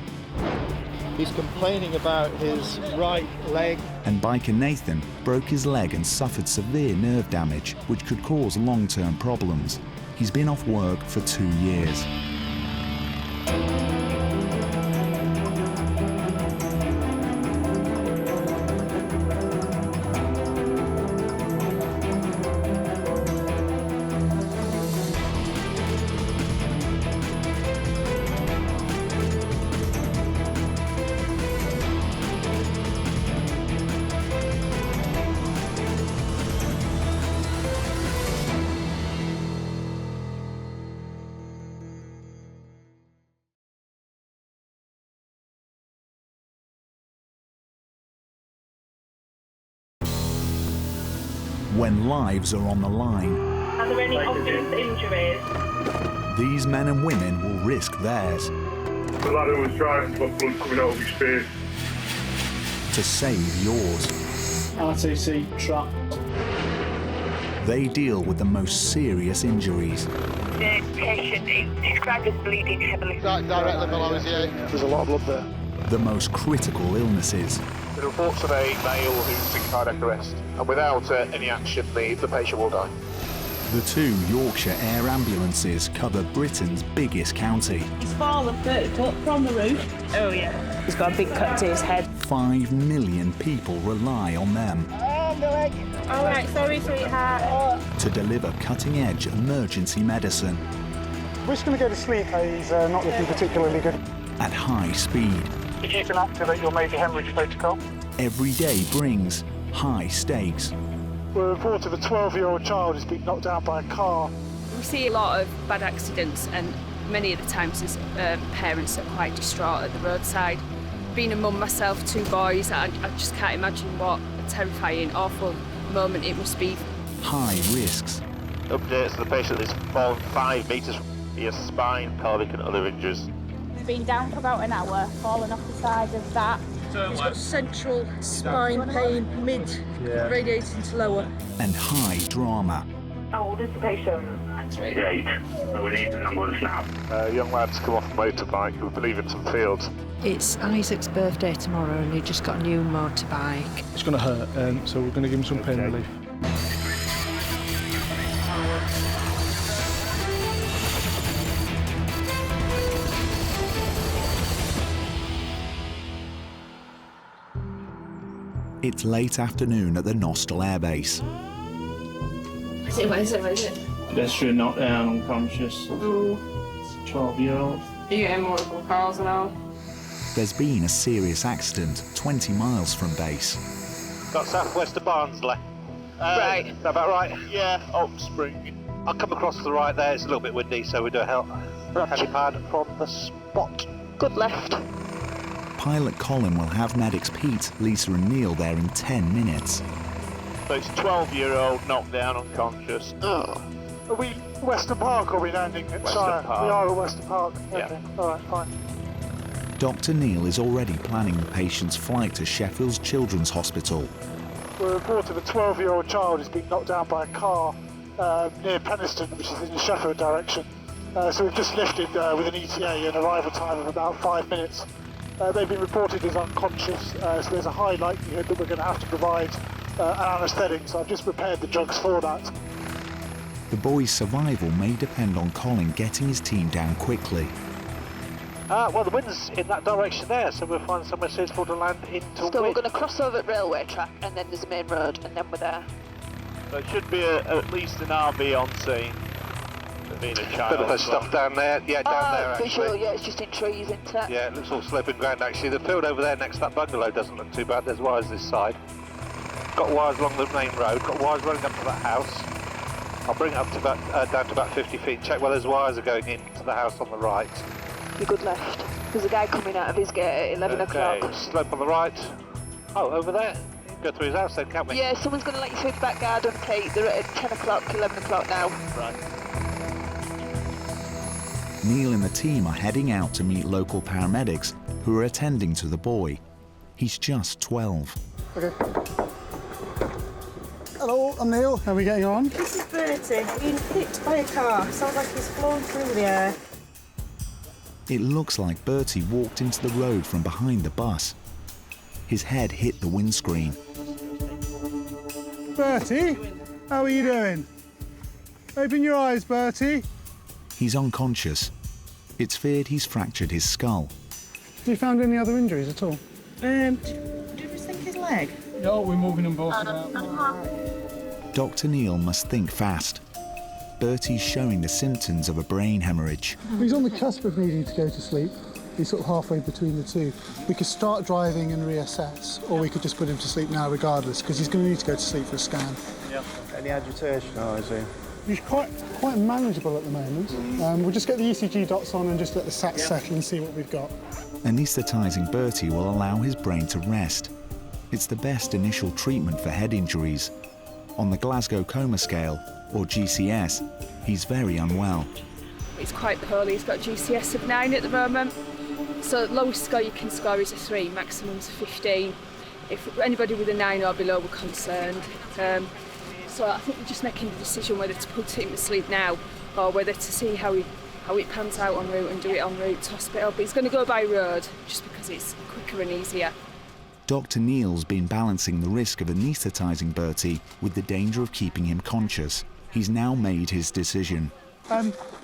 He's complaining about his right leg.
And biker Nathan broke his leg and suffered severe nerve damage, which could cause long-term problems. He's been off work for 2 years. When lives are on the line,
Are there any obvious injuries?
these men and women will risk theirs
The lad who was driving got blood coming out of his face.
to save yours.
RTC trap.
They deal with the most serious injuries.
The patient is described as bleeding heavily.
Directly below his ear. There's a lot of blood there.
The most critical illnesses.
The reports of a male who's in cardiac arrest, and without any action, the patient will die.
The 2 Yorkshire Air Ambulances cover Britain's biggest county.
His father burst up from the roof. Oh yeah. He's got a big cut to his head.
5 million people rely on them
All right, sorry, sweetheart.
to deliver cutting-edge emergency medicine
We're just going to go to sleep. He's not looking particularly good.
at high speed.
If you can activate your major hemorrhage protocol.
Every day brings high stakes.
We're reported a 12-year-old child has been knocked down by a car.
We see a lot of bad accidents, and many of the times as parents are quite distraught at the roadside. Being a mum myself, 2 boys, I just can't imagine what a terrifying, awful moment it must be.
High risks.
Updates to the patient that's fallen 5 metres from your spine, pelvic and other injuries.
Been down for about an hour, fallen off the side of that. He's got central spine pain, mid radiating to lower.
And high drama.
How old is the patient?
8. So we need the numbers now.
Young lad's come off a motorbike, we believe in some fields.
It's Isaac's birthday tomorrow and he just got a new motorbike.
It's going to hurt, so we're going to give him some pain relief.
It's late afternoon at the Nostell Air Base.
What is it?
Pedestrian knocked down, unconscious. 12-year-old.
Are you getting multiple calls now?
There's been a serious accident 20 miles from base.
Got southwest of Barnsley.
Right.
Is that about right? Yeah, Oak Spring. I'll come across to the right there, it's a little bit windy, so we do a helipad from the spot.
Good left.
Pilot Colin will have medics Pete, Lisa and Neil there in 10 minutes.
So it's 12-year-old knocked down, unconscious.
Oh. Are we Weston Park or are we landing at Shire?
Park.
We are at Weston Park.
Yeah.
Okay, alright, fine.
Dr. Neil is already planning the patient's flight to Sheffield's Children's Hospital.
We're reporting a 12-year-old child has been knocked down by a car near Pedestrian, which is in the Sheffield direction. So we've just lifted with an ETA, an arrival time of about 5 minutes. They've been reported as unconscious, so there's a high likelihood that we're going to have to provide an anaesthetic, so I've just prepared the drugs for that.
The boy's survival may depend on Colin getting his team down quickly.
Well, the wind's in that direction there, so we'll find somewhere suitable to land into
So we're going to cross over at railway track, and then there's a main road, and then we're there.
There should be at least an RV on scene. Being a child. Bit of the stuff down there, yeah, down there actually.
Visual, yeah, it's just in trees, isn't it?
Yeah, it looks all sloping ground actually. The field over there next to that bungalow doesn't look too bad. There's wires this side. Got wires along the main road. Got wires running up to that house. I'll bring it up to about down to about 50 feet. Check where those wires are going into the house on the right.
You're good left. There's a guy coming out of his gate at 11 o'clock.
Slope on the right. Oh, over there. Go through his house then, can't we?
Yeah, someone's going to let you through the back garden, Kate. They're at 10 o'clock, 11 o'clock now.
Right.
Neil and the team are heading out to meet local paramedics who are attending to the boy. He's just 12.
Okay. Hello, I'm Neil. How are we getting on?
This is Bertie, being hit by a car. Sounds like he's flown through the air.
It looks like Bertie walked into the road from behind the bus. His head hit the windscreen.
Bertie, how are you doing? Open your eyes, Bertie.
He's unconscious. It's feared he's fractured his skull.
Have you found any other injuries at all?
Do you just think his leg?
No, we're moving them both about.
Dr. Neil must think fast. Bertie's showing the symptoms of a brain hemorrhage.
He's on the cusp of needing to go to sleep. He's sort of halfway between the two. We could start driving and reassess, or we could just put him to sleep now regardless, because he's going to need to go to sleep for a scan.
Yeah. Any agitation? Oh, I see.
He's quite manageable at the moment. We'll just get the ECG dots on and just let the SATs settle and see what we've got.
Anaesthetising Bertie will allow his brain to rest. It's the best initial treatment for head injuries. On the Glasgow Coma Scale, or GCS, he's very unwell.
It's quite poorly. He's got a GCS of 9 at the moment. So the lowest score you can score is a 3, maximum's a 15. If anybody with a 9 or below, we're concerned. So I think we're just making the decision whether to put him to sleep now or whether to see how it pans out en route and do it en route to hospital. But he's going to go by road just because it's quicker and easier.
Dr. Neil's been balancing the risk of anaesthetising Bertie with the danger of keeping him conscious. He's now made his decision.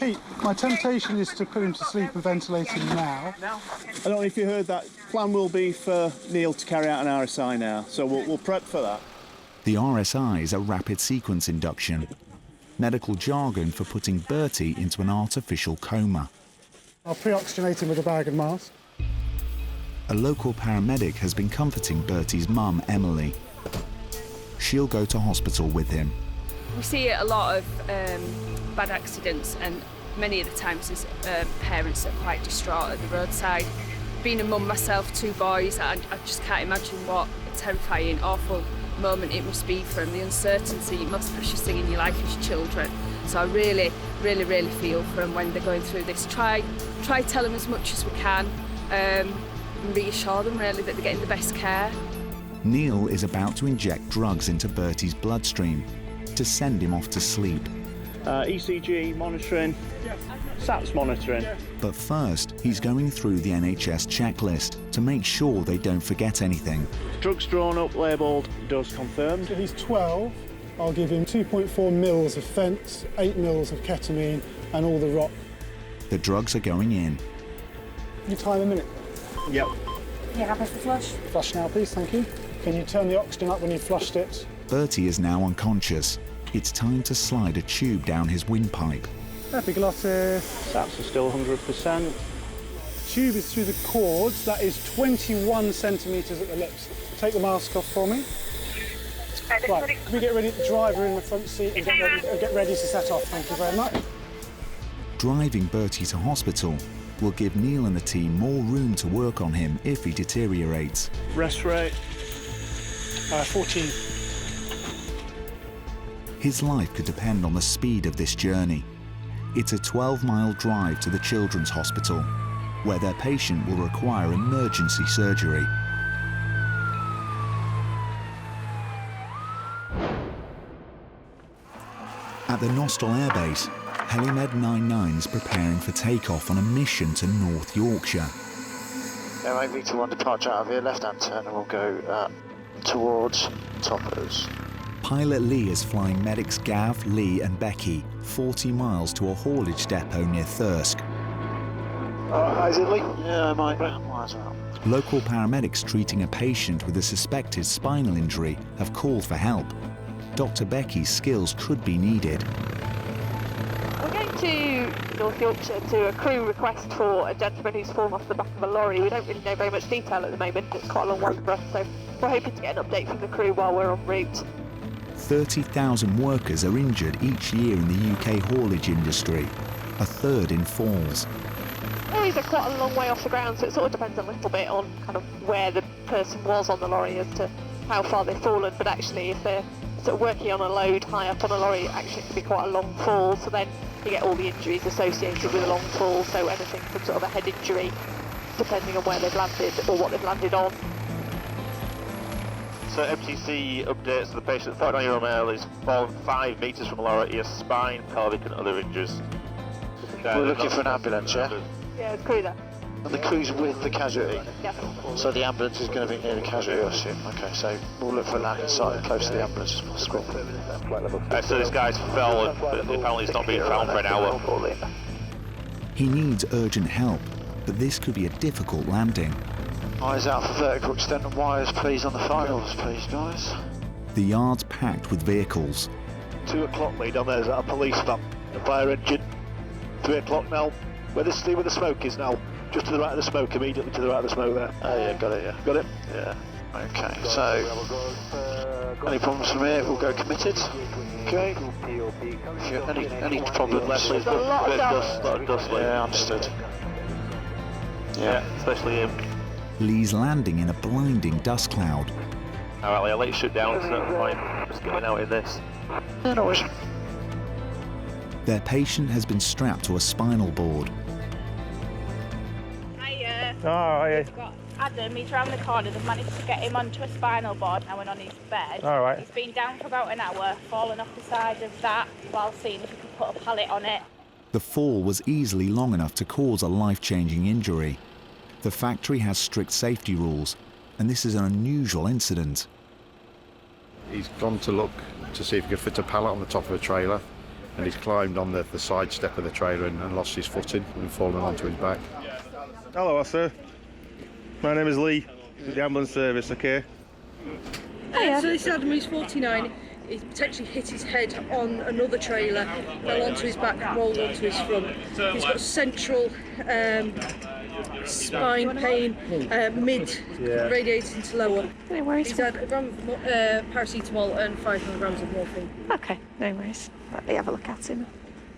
Pete, my temptation is to put him to sleep and ventilate him now.
I don't know if you heard that. Plan will be for Neil to carry out an RSI now, so we'll prep for that.
The RSI is a rapid sequence induction, medical jargon for putting Bertie into an artificial coma.
I'll pre-oxygenate him with a bag and mask.
A local paramedic has been comforting Bertie's mum, Emily. She'll go to hospital with him.
We see a lot of bad accidents, and many of the times there's parents that are quite distraught at the roadside. Being a mum myself, 2 boys, I just can't imagine what a terrifying, awful moment it must be for them. The uncertainty, most precious thing in your life is your children. So I really, really, really feel for them when they're going through this. Try tell them as much as we can, and reassure them really that they're getting the best care.
Neil is about to inject drugs into Bertie's bloodstream to send him off to sleep.
ECG monitoring, SATS monitoring.
But first, he's going through the NHS checklist to make sure they don't forget anything.
Drugs drawn up, labelled, dose confirmed.
If he's 12, I'll give him 2.4 mils of fence, 8 mils of ketamine and all the rock.
The drugs are going in.
Can you time a minute?
Yep.
You happy to flush?
Flush now, please, thank you. Can you turn the oxygen up when you've flushed it?
Bertie is now unconscious. It's time to slide a tube down his windpipe.
Epiglottis.
SATs are still 100%.
The tube is through the cords. That is 21 centimetres at the lips. Take the mask off for me. Right, can we get ready, the driver in the front seat, and get ready to set off? Thank you very much.
Driving Bertie to hospital will give Neil and the team more room to work on him if he deteriorates.
Rest rate, 14.
His life could depend on the speed of this journey. It's a 12-mile drive to the Children's Hospital, where their patient will require emergency surgery. At the Nostell Air Base, Helimed 99's preparing for takeoff on a mission to North Yorkshire.
Airway V21 departure out of here, left-hand turn, and we'll go towards Toppers.
Pilot Lee is flying medics Gav, Lee and Becky 40 miles to a haulage depot near Thirsk.
Is it Lee? Yeah, might as well.
Local paramedics treating a patient with a suspected spinal injury have called for help. Dr. Becky's skills could be needed.
We're going to North Yorkshire to a crew request for a gentleman who's fallen off the back of a lorry. We don't really know very much detail at the moment. It's quite a long way for us, so we're hoping to get an update from the crew while we're en route.
30,000 workers are injured each year in the UK haulage industry, a third in falls.
Lorries are quite a long way off the ground, so it sort of depends a little bit on kind of where the person was on the lorry as to how far they've fallen, but actually if they're sort of working on a load high up on a lorry, actually it can be quite a long fall, so then you get all the injuries associated with a long fall, so anything from sort of a head injury, depending on where they've landed or what they've landed on.
So MTC updates the patient, 49-year-old male, is fallen 5 metres from a lorry. He has spine, pelvic and other injuries.
We're looking for an ambulance, yeah?
Yeah, it's crew there.
And the crew's with the casualty?
Yeah.
So the ambulance is going to be near the casualty, I assume. Okay, so we'll look for landing site close to the ambulance as possible.
So this guy's fell and apparently he's not being found for an hour.
He needs urgent help, but this could be a difficult landing.
Eyes out for vertical extent and wires, please, on the finals, please, guys.
The yard's packed with vehicles.
2 o'clock lead on there, is that a police van? A fire engine. 3 o'clock now. Where the smoke is now. Just to the right of the smoke, immediately to the right of the smoke there. Oh yeah, got it, yeah. Got it? Yeah. Okay, so any problems from here, we'll go committed. Okay. Any problems?
There's a lot of dust.
Yeah, understood.
Yeah, especially him.
Lee's landing in a blinding dust cloud.
Alright, Lee, I'll let you shut down at a certain point. Just getting out in this.
Yeah, no worries.
Their patient has been strapped to a spinal board.
We've got Adam, he's round the corner. They've managed to get him onto a spinal board now and on his bed.
All right.
He's been down for about an hour, fallen off the side of that while seeing if he could put a pallet on it.
The fall was easily long enough to cause a life-changing injury. The factory has strict safety rules, and this is an unusual incident.
He's gone to look to see if he could fit a pallet on the top of a trailer, and he's climbed on the side step of the trailer and lost his footing and fallen onto his back.
Hello, sir. My name is Lee, with the ambulance service, okay?
Hiya. So this is Adam, he's 49. He potentially hit his head on another trailer, fell onto his back, rolled onto his front. He's got central spine pain, mid radiating to lower.
No worries.
He's had a gram of paracetamol and 5 milligrams of morphine.
Okay, no worries. Let me have a look at him.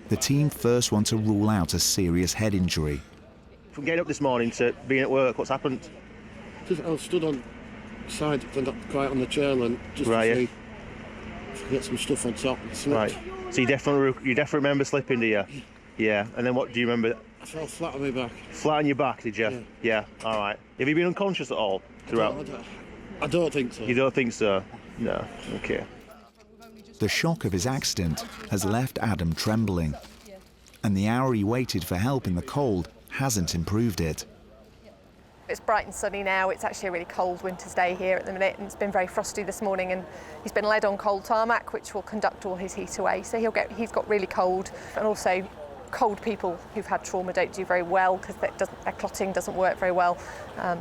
The team first want to rule out a serious head injury.
From getting up this morning to being at work, what's happened?
Just, I was stood on side, got quiet on the trail and just to see if I could get some stuff on top.
Right. So you definitely remember slipping, do you? Yeah. And then what do you remember?
I fell flat on my back.
Flat on your back, did you? Yeah. All right. Have you been unconscious at all throughout?
I don't think so.
You don't think so? No. Okay.
The shock of his accident has left Adam trembling, and the hour he waited for help in the cold hasn't improved it.
It's bright and sunny now. It's actually a really cold winter's day here at the minute, and it's been very frosty this morning, and he's been led on cold tarmac, which will conduct all his heat away. So he's got really cold, and also cold people who've had trauma don't do very well because their clotting doesn't work very well,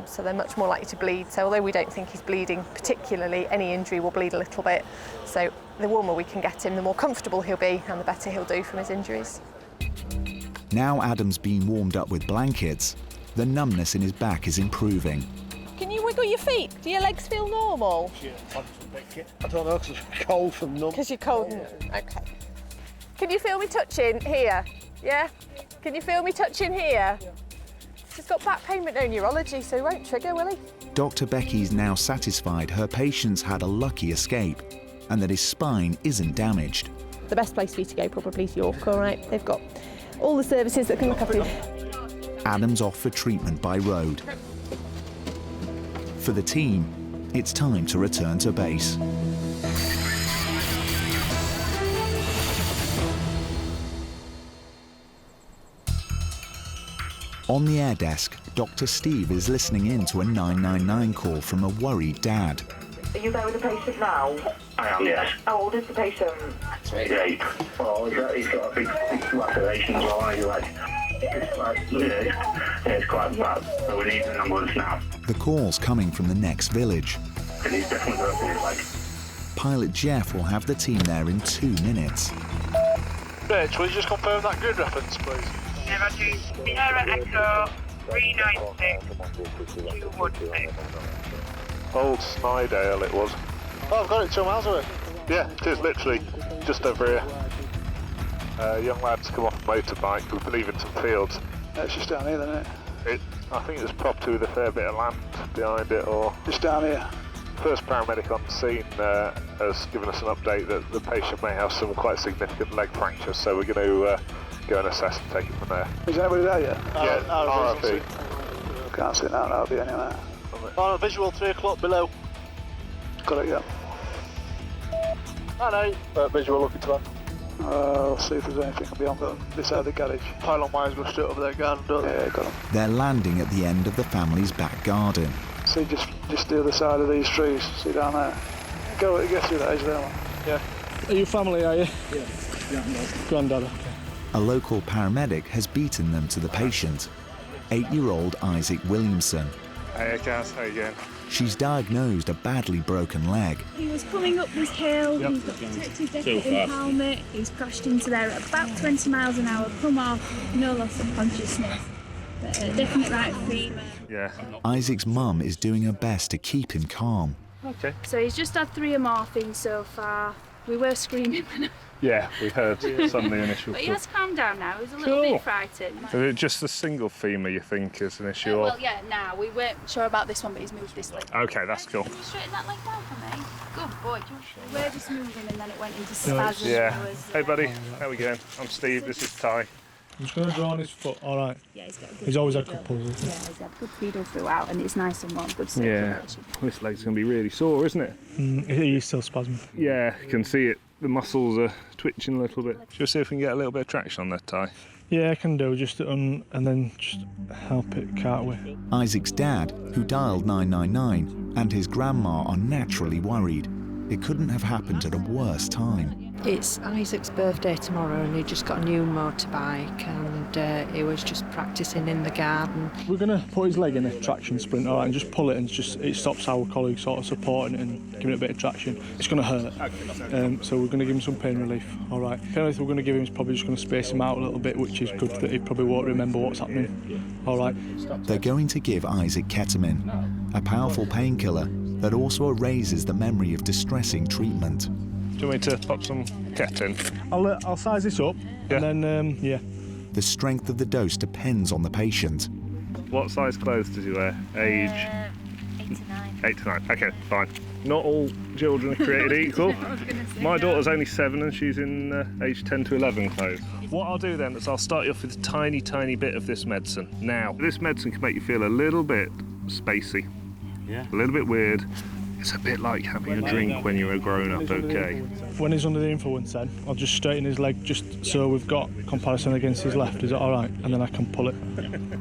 so they're much more likely to bleed. So although we don't think he's bleeding particularly, any injury will bleed a little bit. So the warmer we can get him, the more comfortable he'll be and the better he'll do from his injuries.
Now Adam's been warmed up with blankets, the numbness in his back is improving.
Can you wiggle your feet? Do your legs feel normal?
I don't know, because I'm cold from numb.
Because you're cold. Okay. Can you feel me touching here? Yeah? Can you feel me touching here? She's got back pain but no neurology, so he won't trigger, will he?
Dr. Becky's now satisfied her patient's had a lucky escape and that his spine isn't damaged.
The best place for you to go probably is York, all right? They've got all the services that can look after you.
Adam's off for treatment by road. For the team, it's time to return to base. On the air desk, Dr. Steve is listening in to a 999 call from a worried dad.
Are you there with the patient now?
I am, yes.
How old is the patient?
88. Well, he's got a big laceration as well, he's like, it's quite bad, so we need an ambulance now.
The call's coming from the next village.
And he's definitely broken his leg.
Pilot Jeff will have the team there in 2 minutes.
Rich, will you just confirm that grid reference, please?
Yeah, Sierra Echo 396
Old Snydale it was.
Oh, I've got it 2 miles away.
Yeah, it is literally just over here. Young lads come off a motorbike, we believe in some fields.
It's just down here, isn't it?
I think it was property with a fair bit of land behind it, or...
Just down here.
First paramedic on the scene has given us an update that the patient may have some quite significant leg fractures, so we're going to go and assess and take it from there.
Is anybody there yet?
Yeah, RFB.
Can't see it now, that'll be anywhere.
On a visual 3 o'clock below.
Got it, yeah.
Hello.
Visual looking to that.
I'll see if there's anything beyond this side of the garage.
Pylon wires go straight over their garden, don't they?
Yeah, got them.
They're landing at the end of the family's back garden.
See, just the other side of these trees. See down there. Get through that edge there, man.
Yeah. Are you family, are you?
Yeah.
Granddad, okay.
A local paramedic has beaten them to the patient, 8-year-old Isaac Williamson.
Hey, Cass, how you going?
She's diagnosed a badly broken leg.
He was coming up this hill, he's got protective jacket and helmet, he's crashed into there at about 20 miles an hour, come off, no loss of consciousness, but definite right femur.
Yeah.
Isaac's mum is doing her best to keep him calm.
Okay.
So he's just had 3 morphine so far. We were screaming when
Yeah, we heard some of the initial
but he
stuff.
has calmed down now, he's a little bit frightened.
Is it just the single femur you think is an issue?
Well, yeah, we weren't sure about this one, but he's moved this leg.
Okay, that's cool.
Can you straighten that leg down for me? Good boy. We were just moving and then it went into spasms.
Yeah. Hey, buddy. How we going? I'm Steve. This is Ty.
I'm just going to draw on his foot, all right.
Yeah, he's got a good
He's always had
feedle.
good pulses.
Yeah, he's had good feedle throughout and it's nice and warm, good
Yeah.
circulation.
This leg's going to be really sore, isn't it?
He's still spasming.
Yeah, you can see it. The muscles are twitching a little bit. Should we see if we can get a little bit of traction on that, Ty?
Yeah, I can do, just and then just help it cart away.
Isaac's dad, who dialed 999, and his grandma are naturally worried. It couldn't have happened at a worse time.
It's Isaac's birthday tomorrow and he just got a new motorbike and he was just practising in the garden.
We're going to put his leg in a traction sprint, all right, and just pull it and it stops our colleague sort of supporting it and giving it a bit of traction. It's going to hurt, so we're going to give him some pain relief, all right. The only thing we're going to give him is probably just going to space him out a little bit, which is good that he probably won't remember what's happening, all right.
They're going to give Isaac ketamine, a powerful painkiller that also erases the memory of distressing treatment.
Do you want me to pop some ket in?
I'll size this up, and then, yeah.
The strength of the dose depends on the patient.
What size clothes does he wear? Age?
8 to 9.
8 to 9. Okay, fine. Not all children are created equal. My daughter's only 7 and she's in age 10 to 11 clothes. What I'll do then is I'll start you off with a tiny, tiny bit of this medicine. Now, this medicine can make you feel a little bit spacey. Yeah. A little bit weird. It's a bit like having a drink when you're a grown-up, okay?
When he's under the influence then, I'll just straighten his leg just so we've got comparison against his left. Is that all right? And then I can pull it.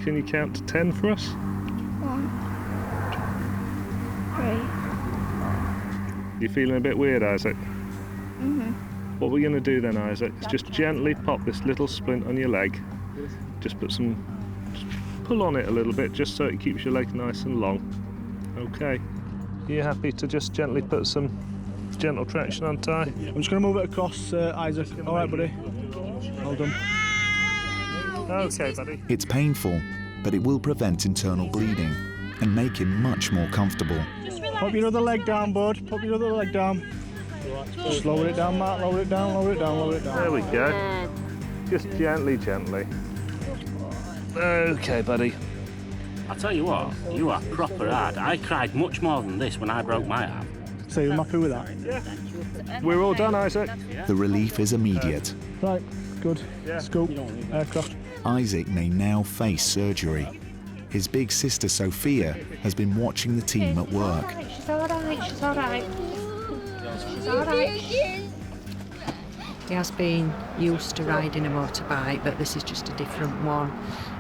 Can you count to 10 for us?
1, 2, 3.
You feeling a bit weird, Isaac?
Mhm.
What we're going to do then, Isaac, is just gently pop this little splint on your leg. Just just pull on it a little bit, just so it keeps your leg nice and long. Okay. Are you happy to just gently put some gentle traction on Ty?
I'm just going to move it across, Isaac. All right, buddy. Well done.
Okay, buddy.
It's painful, but it will prevent internal bleeding and make him much more comfortable.
Pop your other leg down, bud. Pop your other leg down. Just lower it down, Matt. Lower it down, lower it down, lower it down.
There we go. Just gently, gently. Okay, buddy.
I tell you what, you are proper hard. I cried much more than this when I broke my arm.
So you're happy with that?
Yeah. We're all done, Isaac.
The relief is immediate.
Right, good. Scoop, aircraft.
Isaac may now face surgery. His big sister Sophia has been watching the team at work.
She's all right, she's all right. She's all right. He has been used to riding a motorbike, but this is just a different one.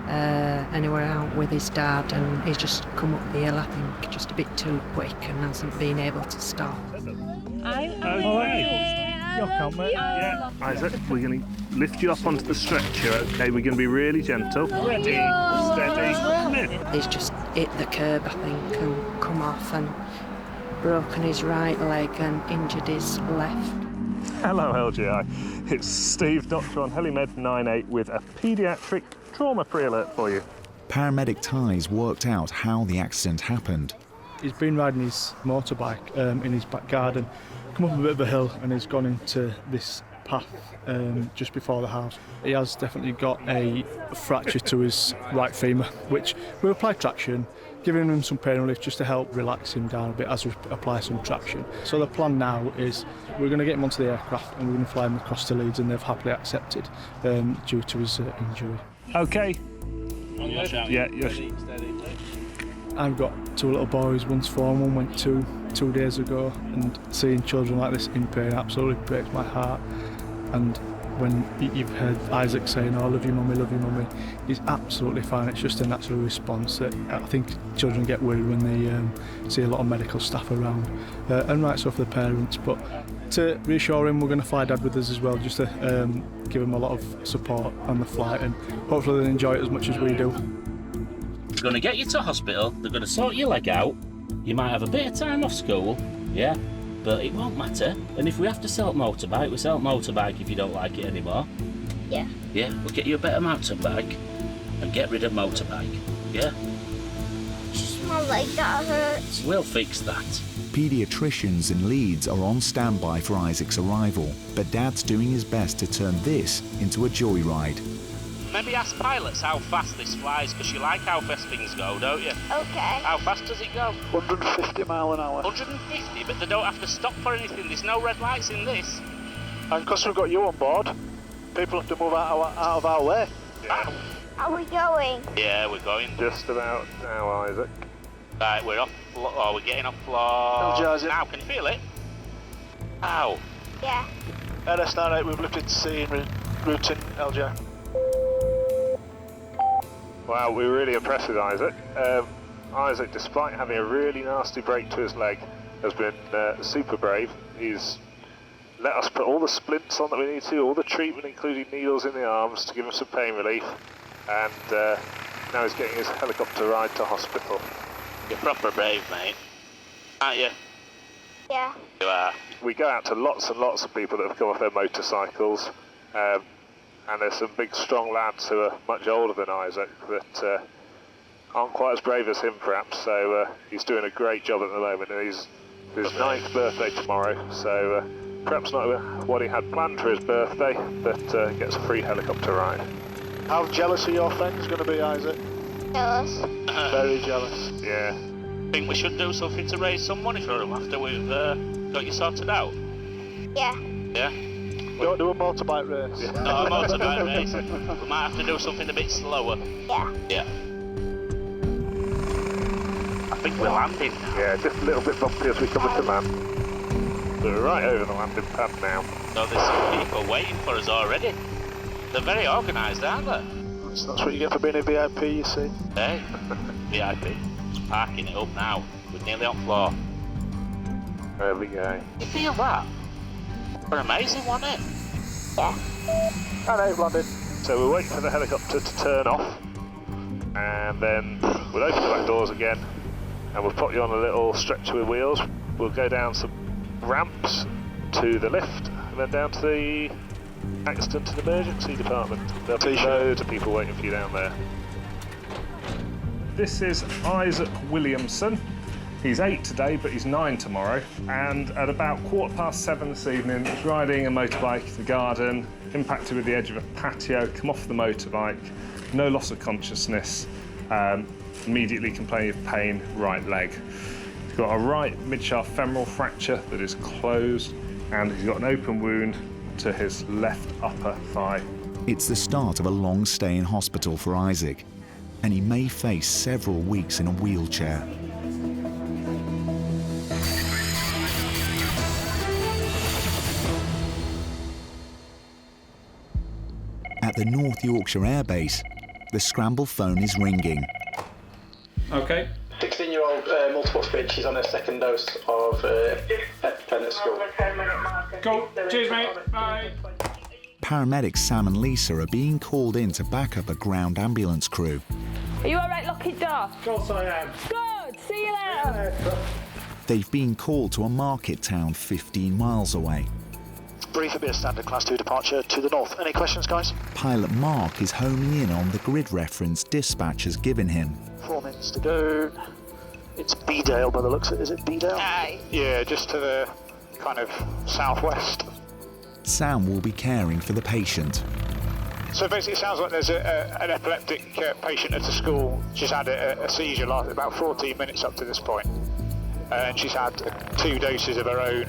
And he were out with his dad and he's just come up the hill, I think, just a bit too quick and hasn't been able to stop.
Your count, mate.
Yeah. Isaac, we're going to lift you up onto the stretcher, okay? We're going to be really gentle. Ready, steady, lift.
He's just hit the curb, I think, and come off and broken his right leg and injured his left.
Hello, LGI. It's Steve, Doctor on HeliMed 98 with a paediatric trauma pre-alert for you.
Paramedic Ty's worked out how the accident happened.
He's been riding his motorbike in his back garden, come up a bit of a hill and he's gone into this path just before the house. He has definitely got a fracture to his right femur, which we apply traction, giving him some pain relief just to help relax him down a bit as we apply some traction. So the plan now is we're going to get him onto the aircraft and we're going to fly him across to Leeds, and they've happily accepted due to his injury.
Okay.
On your shout.
Yeah, you're
I've got 2 little boys, one's 4 and one went 2 days ago, and seeing children like this in pain absolutely breaks my heart. And when you've heard Isaac saying, "Oh, love you mummy," he's absolutely fine. It's just a natural response that I think children get worried when they see a lot of medical staff around, and right so for the parents. But to reassure him, we're going to fly Dad with us as well, just to give him a lot of support on the flight, and hopefully they'll enjoy it as much as we do.
They're going to get you to hospital, they're going to sort your leg out, you might have a bit of time off school, yeah, but it won't matter. And if we have to sell motorbike, we sell motorbike if you don't like it anymore.
Yeah.
Yeah, we'll get you a better motorbike and get rid of motorbike, yeah?
Just my leg that hurts.
We'll fix that.
Paediatricians in Leeds are on standby for Isaac's arrival, but Dad's doing his best to turn this into a joyride.
Maybe ask pilots how fast this flies, because you like how fast things go, don't you?
Okay.
How fast does it go?
150 mile an hour.
150, but they don't have to stop for anything. There's no red lights in this.
And because we've got you on board, people have to move out of our way.
Yeah.
Are we going?
Yeah, we're going.
just about now, Isaac.
Right, we're off floor. Oh, we're getting off floor. Now, can you feel it? Ow.
Yeah.
NS98, we've lifted to sea en route in LJ.
Wow, we're really impressed with Isaac. Isaac, despite having a really nasty break to his leg, has been super brave. He's let us put all the splints on that we need to, all the treatment, including needles in the arms, to give him some pain relief. And now he's getting his helicopter ride to hospital.
You're proper brave, mate. Aren't you?
Yeah.
You are.
We go out to lots and lots of people that have come off their motorcycles. And there's some big, strong lads who are much older than Isaac that aren't quite as brave as him, perhaps. So he's doing a great job at the moment. And he's his 9th birthday tomorrow, so Perhaps not what he had planned for his birthday, but gets a free helicopter ride.
How jealous are your friends going to be, Isaac?
Jealous.
Very jealous.
Yeah.
Think we should do something to raise some money for him after we've got you sorted out?
Yeah.
Yeah?
Don't do a motorbike race.
Not a motorbike race. We might have to do something a bit slower.
Yeah.
Yeah. I think we're landing now.
Yeah, just a little bit bumpy as we come into land. We're right over the landing pad now.
So there's some people waiting for us already. They're very organised, aren't they?
That's what you get for being a VIP, you see.
Hey, VIP. Just parking it up now. We're nearly on floor.
There we go.
You feel that? We're amazing, wasn't it?
Yeah.
I know, landed.
So we're waiting for the helicopter to turn off, and then we'll open the back doors again, and we'll put you on a little stretcher with wheels. We'll go down some ramps to the lift, and then down to the accident and emergency department. There'll be loads of people waiting for you down there. This is Isaac Williamson. He's 8 today, but he's 9 tomorrow. And at about 7:15 this evening, he's riding a motorbike in the garden, impacted with the edge of a patio, come off the motorbike, no loss of consciousness, immediately complaining of pain, right leg. He's got a right mid-shaft femoral fracture that is closed, and he's got an open wound to his left upper thigh.
It's the start of a long stay in hospital for Isaac, and he may face several weeks in a wheelchair. At the North Yorkshire Air Base, the scramble phone is ringing.
Okay.
16-year-old multiple speech. She's on her second dose of EpiPen at school.
Cool. Cheers, mate. Bye.
Paramedics Sam and Lisa are being called in to back up a ground ambulance crew.
Are you all right, lock it door?
Of course I am.
Good. See you later.
They've been called to a market town 15 miles away.
Brief a bit of standard Class 2 departure to the north. Any questions, guys?
Pilot Mark is homing in on the grid reference dispatch has given him.
4 minutes to go. It's Bedale by the looks of it. Is it Bedale?
Aye.
Yeah, just to the kind of southwest.
Sam will be caring for the patient.
So basically it sounds like there's an epileptic patient at the school. She's had a seizure last about 14 minutes up to this point. And she's had 2 doses of her own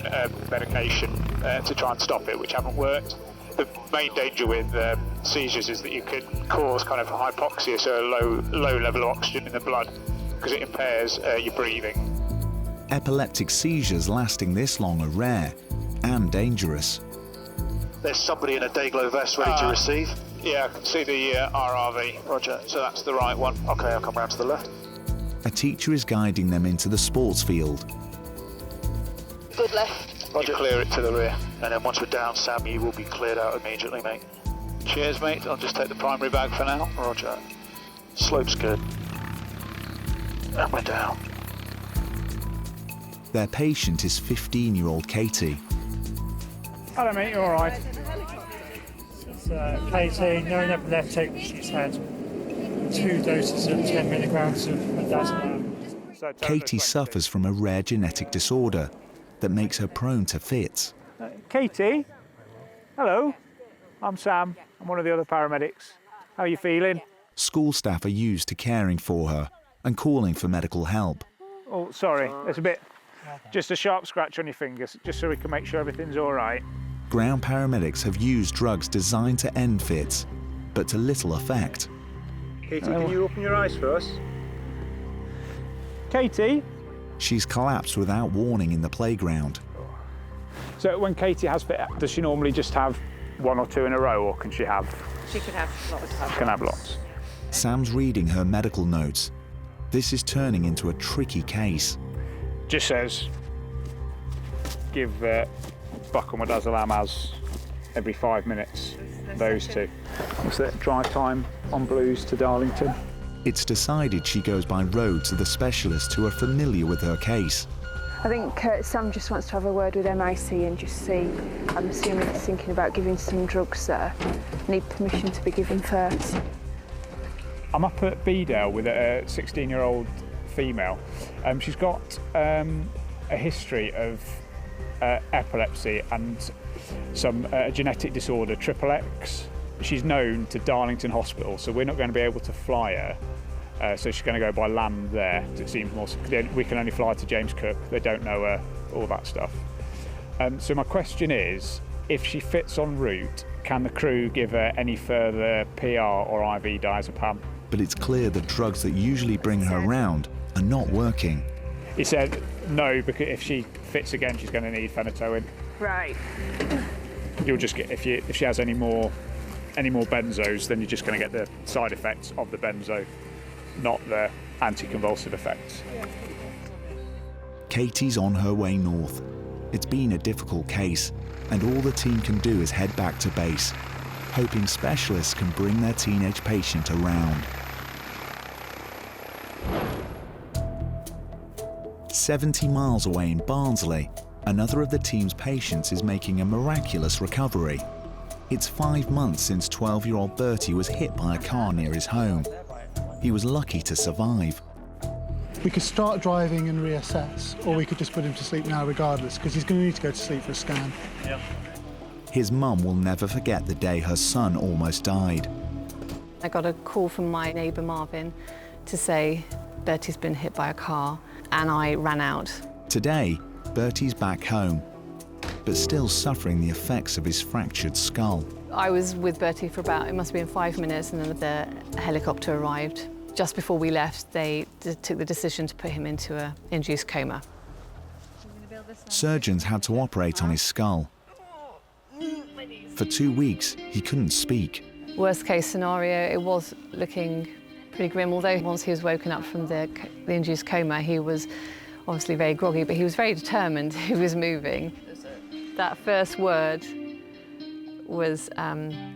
medication to try and stop it, which haven't worked. The main danger with seizures is that you can cause kind of hypoxia, so a low level of oxygen in the blood, because it impairs your breathing.
Epileptic seizures lasting this long are rare and dangerous.
There's somebody in a Dayglow vest ready to receive. Yeah, I can see the RRV. Roger, so that's the right one. Okay, I'll come round to the left.
A teacher is guiding them into the sports field.
Good left.
Roger. You clear it to the rear, and then once we're down, Sam, you will be cleared out immediately, mate. Cheers, mate. I'll just take the primary bag for now. Roger. Slope's good. And we're down.
Their patient is 15-year-old Katie.
Hello, mate. You all right? It's Katie, known epileptic. She's had 2 doses of 10 milligrams of midazolam.
Katie suffers from a rare genetic disorder that makes her prone to fits.
Katie, hello. I'm Sam. I'm one of the other paramedics. How are you feeling?
School staff are used to caring for her and calling for medical help.
Oh, sorry. There's just a sharp scratch on your fingers, just so we can make sure everything's all right.
Ground paramedics have used drugs designed to end fits, but to little effect.
Katie, can you open your eyes for us? Katie?
She's collapsed without warning in the playground.
So when Katie has fit, does she normally just have 1 or 2 in a row, or can she have?
She can have lots.
Can have lots.
Sam's reading her medical notes. This is turning into a tricky case.
Just says, give buccal midazolam as every 5 minutes, those 2. What's that drive time on Blues to Darlington?
It's decided she goes by road to the specialists who are familiar with her case.
I think Sam just wants to have a word with MIC and just see. I'm assuming he's thinking about giving some drugs that need permission to be given first.
I'm up at Bedale with a 16-year-old female. She's got a history of epilepsy and some genetic disorder, triple X. She's known to Darlington Hospital, so we're not going to be able to fly her. So she's going to go by land there. It seems more. We can only fly to James Cook. They don't know her, all that stuff. So my question is, if she fits en route, can the crew give her any further PR or IV diazepam?
But it's clear the drugs that usually bring her round are not working.
He said no, because if she fits again, she's going to need phenytoin.
Right.
You'll just get, if she has any more benzos, then you're just going to get the side effects of the benzo, not the anti-convulsive effects.
Katie's on her way north. It's been a difficult case, and all the team can do is head back to base, hoping specialists can bring their teenage patient around. 70 miles away in Barnsley, another of the team's patients is making a miraculous recovery. It's 5 months since 12-year-old Bertie was hit by a car near his home. He was lucky to survive.
We could start driving and reassess, or we could just put him to sleep now regardless, because he's going to need to go to sleep for a scan.
Yeah.
His mum will never forget the day her son almost died.
I got a call from my neighbour Marvin to say Bertie's been hit by a car, and I ran out. Today,
Bertie's back home, but still suffering the effects of his fractured skull.
I was with Bertie for about, it must have been 5 minutes, and then the helicopter arrived. Just before we left, they took the decision to put him into an induced coma.
Surgeons had to operate on his skull. For 2 weeks, he couldn't speak.
Worst case scenario, it was looking pretty grim, although once he was woken up from the induced coma, he was obviously very groggy, but he was very determined. He was moving. That first word was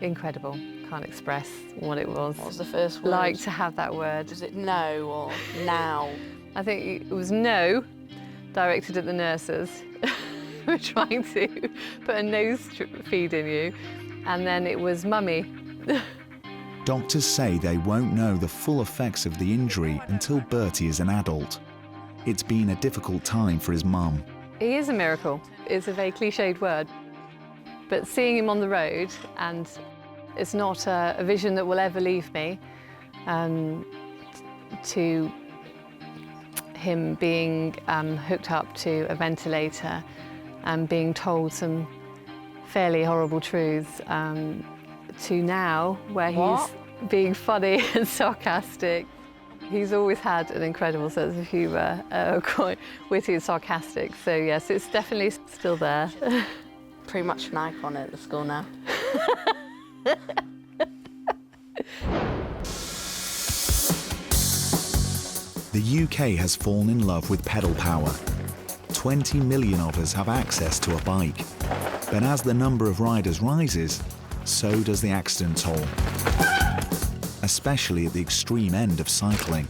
incredible. Can't express what it was.
What was the first word?
Like to have that word.
Was it no or now?
I think it was no, directed at the nurses who were trying to put a nose feed in you, and then it was mummy.
Doctors say they won't know the full effects of the injury until Bertie is an adult. It's been a difficult time for his mum.
He is a miracle. It's a very cliched word, but seeing him on the road, and it's not a vision that will ever leave me, to him being hooked up to a ventilator and being told some fairly horrible truths, to now where he's being funny and sarcastic. He's always had an incredible sense of humour, quite witty and sarcastic, so yes, it's definitely still there.
Pretty much an icon at the school now.
The UK has fallen in love with pedal power. 20 million of us have access to a bike. But as the number of riders rises, so does the accident toll, especially at the extreme end of cycling.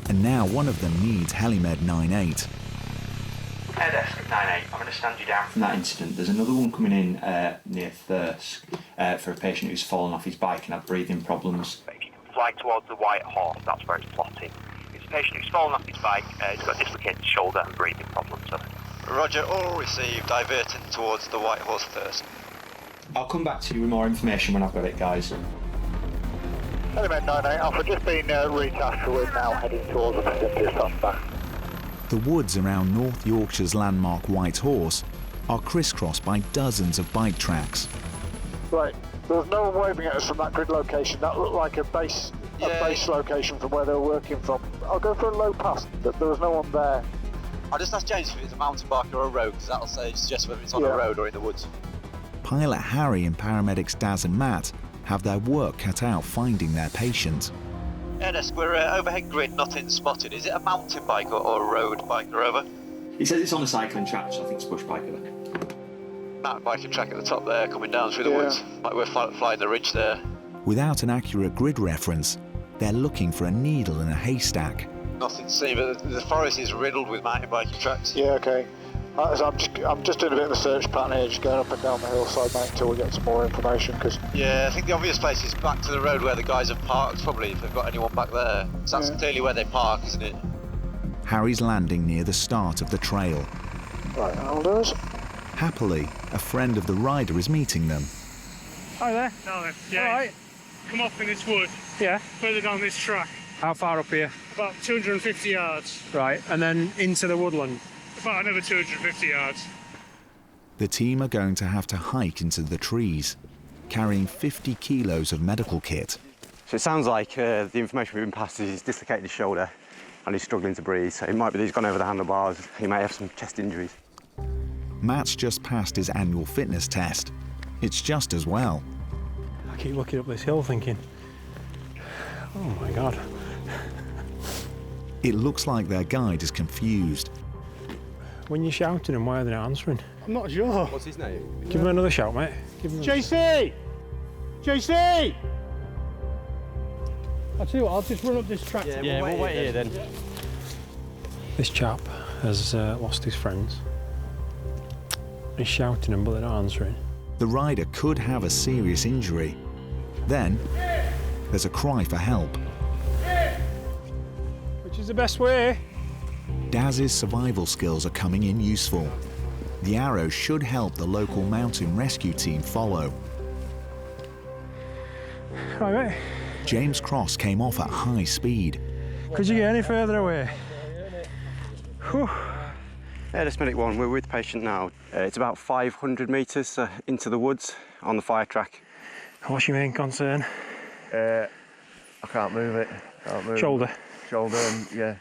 And now one of them needs Helimed 98.
Air Desk 98, I'm going to stand you down from that incident. There's another one coming in near Thirsk for a patient who's fallen off his bike and had breathing problems.
If you can fly towards the White Horse, that's where it's plotted. It's a patient who's fallen off his bike, he's got a dislocated shoulder and breathing problems. So.
Roger, all received, diverted towards the White Horse Thirsk.
I'll come back to you with more information when I've got it, guys.
Element 98, Alpha, just been retasked, so we're now heading towards the vicinity of Sunback.
The woods around North Yorkshire's landmark White Horse are crisscrossed by dozens of bike tracks.
Right, there was no one waving at us from that grid location. That looked like a base location from where they were working from. I'll go for a low pass, but there was no one there.
I'll just ask James if it's a mountain bike or a road, because that'll suggest whether it's on a road or in the woods.
Pilot Harry and paramedics Daz and Matt have their work cut out finding their patient.
Ernest, we're overhead grid, nothing spotted. Is it a mountain bike or a road bike or over?
He says it's on a cycling track, so I think it's push bike over.
Mountain biking track at the top there, coming down through the woods. Like we're flying the ridge there.
Without an accurate grid reference, they're looking for a needle in a haystack.
Nothing to see, but the forest is riddled with mountain biking tracks.
Yeah, okay. I'm just doing a bit of a search pattern here, just going up and down the hillside, mate, until we get some more information. Cause
yeah, I think the obvious place is back to the road where the guys have parked, probably, if they've got anyone back there. So that's clearly where they park, isn't it?
Harry's landing near the start of the trail.
Right, holders.
Happily, a friend of the rider is meeting them.
Hi there.
Darling, yeah.
All right.
Come off in this wood.
Yeah.
Further down this track.
How far up here?
About 250 yards.
Right, and then into the woodland.
About another 250 yards.
The team are going to have to hike into the trees, carrying 50 kilos of medical kit.
So it sounds like the information we've been passed is he's dislocated his shoulder and he's struggling to breathe. So it might be that he's gone over the handlebars. He may have some chest injuries.
Matt's just passed his annual fitness test. It's just as well.
I keep looking up this hill thinking, oh my God.
It looks like their guide is confused.
When you're shouting and why are they not answering?
I'm not sure.
What's his name?
Give him another shout, mate. Give him
JC! JC! I'll tell you what, I'll just run up this track.
Yeah, we'll wait here then.
This chap has lost his friends. He's shouting them, but they're not answering.
The rider could have a serious injury. Then, there's a cry for help.
Which is the best way?
Daz's survival skills are coming in useful. The arrow should help the local mountain rescue team follow.
Right, mate.
James Cross came off at high speed.
Could you get any further away? Whew.
This medic 1, we're with the patient now. It's about 500 metres into the woods on the fire track.
What's your main concern?
I can't move it.
Shoulder.
Shoulder, and yeah.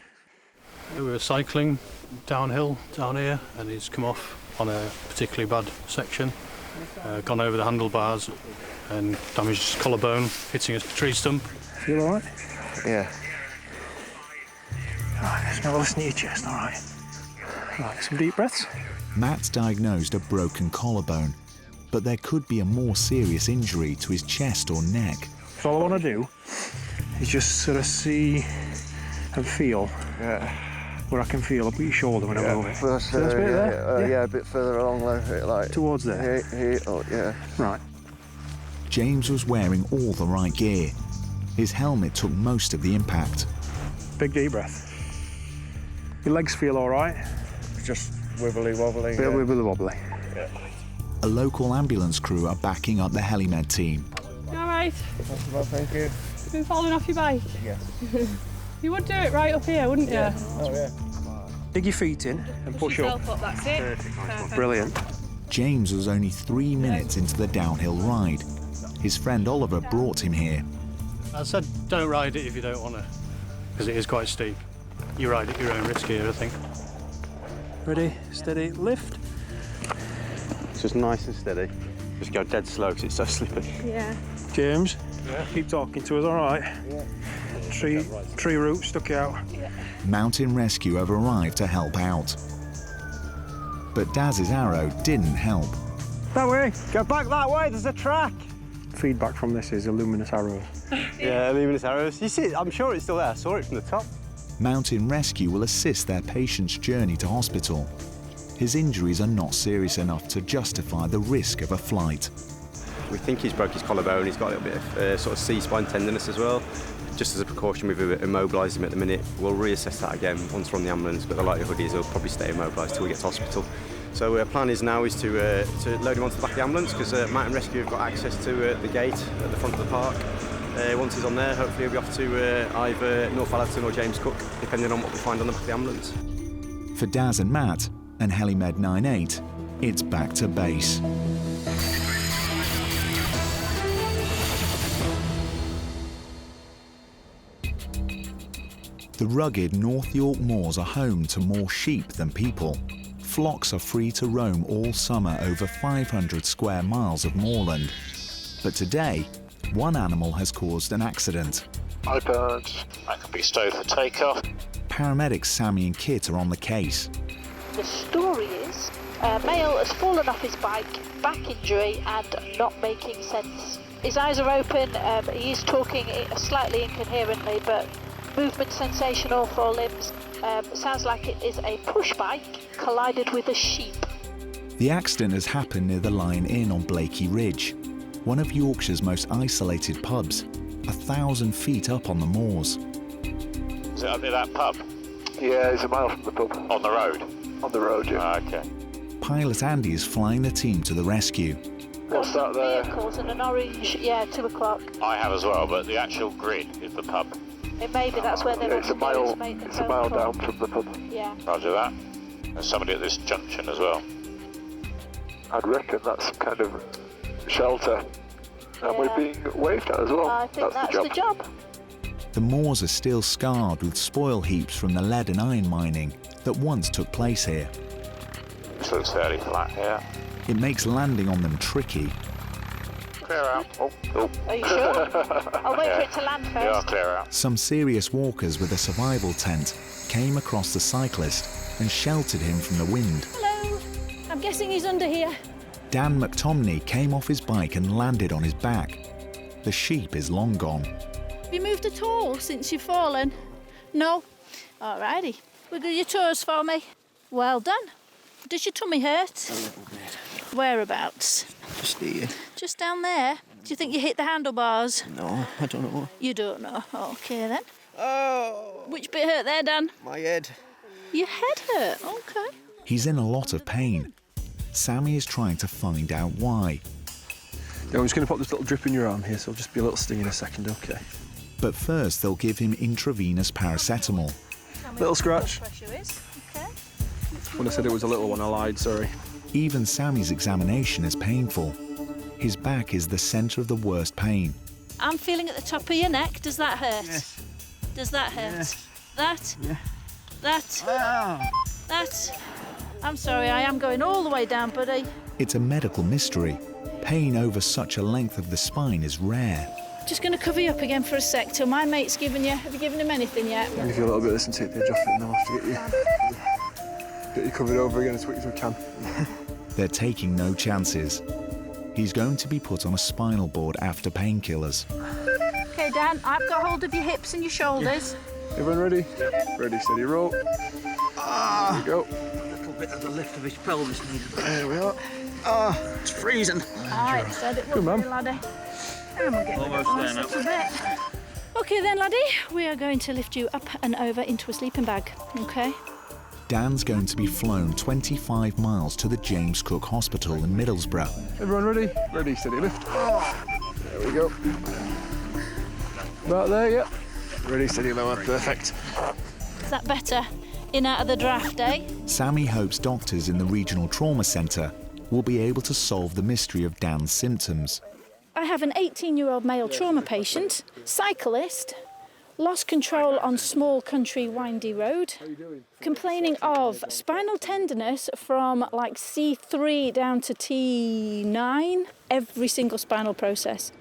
We were cycling downhill down here and he's come off on a particularly bad section, gone over the handlebars and damaged his collarbone, hitting a tree stump.
Feel all right?
Yeah.
Right, let's have a listen to your chest, all right? Right, some deep breaths.
Matt's diagnosed a broken collarbone, but there could be a more serious injury to his chest or neck.
So all I want to do is just sort of see and feel where I can feel up your shoulder when I move it.
First,
So that's a bit there?
yeah, a bit further along, like
towards there.
Here, oh, yeah.
Right.
James was wearing all the right gear. His helmet took most of the impact.
Big deep breath. Your legs feel all right?
Just wibbly wobbly.
Bit wibbly wobbly.
Yeah.
A local ambulance crew are backing up the helimed team.
You all right?
Well, thank you.
You've been falling off your bike?
Yes.
You would do it right up here, wouldn't you?
Oh, yeah.
Dig your feet in and push up.
That's it. Perfect.
Brilliant.
James was only 3 minutes into the downhill ride. His friend Oliver brought him here.
I said don't ride it if you don't want to, because it is quite steep. You ride at your own risk here, I think.
Ready, steady, lift.
It's just nice and steady. Just go dead slow because it's so slippery.
Yeah.
James, keep talking to us, all right?
Yeah.
Tree root stuck out.
Mountain Rescue have arrived to help out. But Daz's arrow didn't help.
That way.
Go back that way, there's a track.
Feedback from this is luminous arrows.
Yeah, luminous arrows. You see it, I'm sure it's still there. I saw it from the top.
Mountain Rescue will assist their patient's journey to hospital. His injuries are not serious enough to justify the risk of a flight.
We think he's broke his collarbone. He's got a little bit of sort of C-spine tenderness as well. Just as a precaution, we've immobilised him at the minute. We'll reassess that again once we're on the ambulance, but the likelihood is he'll probably stay immobilised till we get to hospital. So our plan is now to load him onto the back of the ambulance, because Mountain Rescue have got access to the gate at the front of the park. Once he's on there, hopefully he'll be off to either North Allerton or James Cook, depending on what we find on the back of the ambulance.
For Daz and Matt and Helimed 98, it's back to base. The rugged North York moors are home to more sheep than people. Flocks are free to roam all summer over 500 square miles of moorland. But today, one animal has caused an accident.
Hi birds, that can be stowed for takeoff.
Paramedics Sammy and Kit are on the case.
The story is, a male has fallen off his bike, back injury and not making sense. His eyes are open, he is talking slightly incoherently, but movement sensational for limbs. Sounds like it is a push bike collided with a sheep.
The accident has happened near the Lion Inn on Blakey Ridge, one of Yorkshire's most isolated pubs, 1,000 feet up on the moors.
Is it under that pub?
Yeah, it's a mile from the pub.
On the road?
On the road, yeah.
Okay.
Pilot Andy is flying the team to the rescue.
What's that there?
Vehicles and an orange, 2 o'clock.
I have as well, but the actual grid is the pub.
It may be that's where they're
It's a mile down from the pub.
Yeah.
Roger that. There's somebody at this junction as well.
I'd reckon that's some kind of shelter. And we're being waved at as well.
I think that's the job.
The moors are still scarred with spoil heaps from the lead and iron mining that once took place here.
This looks fairly flat here.
It makes landing on them tricky.
Clear out. Oh.
Are you sure? I'll wait for it to land first.
Yeah, clear out.
Some serious walkers with a survival tent came across the cyclist and sheltered him from the wind.
Hello. I'm guessing he's under here.
Dan McTomney came off his bike and landed on his back. The sheep is long gone.
Have you moved at all since you've fallen? No? Alrighty. Wiggle your toes for me. Well done. Does your tummy hurt?
A little bit.
Whereabouts?
Just here.
Just down there? Do you think you hit the handlebars?
No, I don't know.
You don't know? Okay then.
Oh!
Which bit hurt there, Dan?
My head.
Your head hurt? Okay.
He's in a lot of pain. Sammy is trying to find out why.
Yeah, I'm just going to pop this little drip in your arm here, so it'll just be a little sting in a second, okay?
But first they'll give him intravenous paracetamol.
Little scratch.
Okay.
When I said it was a little one, I lied, sorry.
Even Sammy's examination is painful. His back is the centre of the worst pain.
I'm feeling at the top of your neck. Does that hurt?
Yes.
Does that hurt?
Yes.
That?
Yeah.
That?
Ah.
That? I'm sorry, I am going all the way down, buddy.
It's a medical mystery. Pain over such a length of the spine is rare.
Just going to cover you up again for a sec till my mate's given you. Have you given him anything yet?
I'll give you a little bit of this and take the edge off it, and I'll have to get you covered over again as quick as we can.
They're taking no chances. He's going to be put on a spinal board after painkillers.
Okay, Dan, I've got hold of your hips and your shoulders.
Everyone ready? Ready, steady, roll.
Ah!
There we go.
A little bit of the lift of his pelvis needed.
There we are.
Ah, it's freezing.
Alright, said it
Good,
will
ma'am.
be, laddie. And we'll get
Almost there now.
a bit. Okay then, laddie, we are going to lift you up and over into a sleeping bag, okay?
Dan's going to be flown 25 miles to the James Cook Hospital in Middlesbrough.
Everyone ready? Ready, steady, lift. There we go. About there, yeah. Ready, steady, lower. Perfect.
Is that better? In out of the draft, eh?
Sammy hopes doctors in the Regional Trauma Centre will be able to solve the mystery of Dan's symptoms.
I have an 18-year-old male trauma patient, cyclist, lost control on small country windy road, complaining of spinal tenderness from like C3 down to T9, every single spinal process.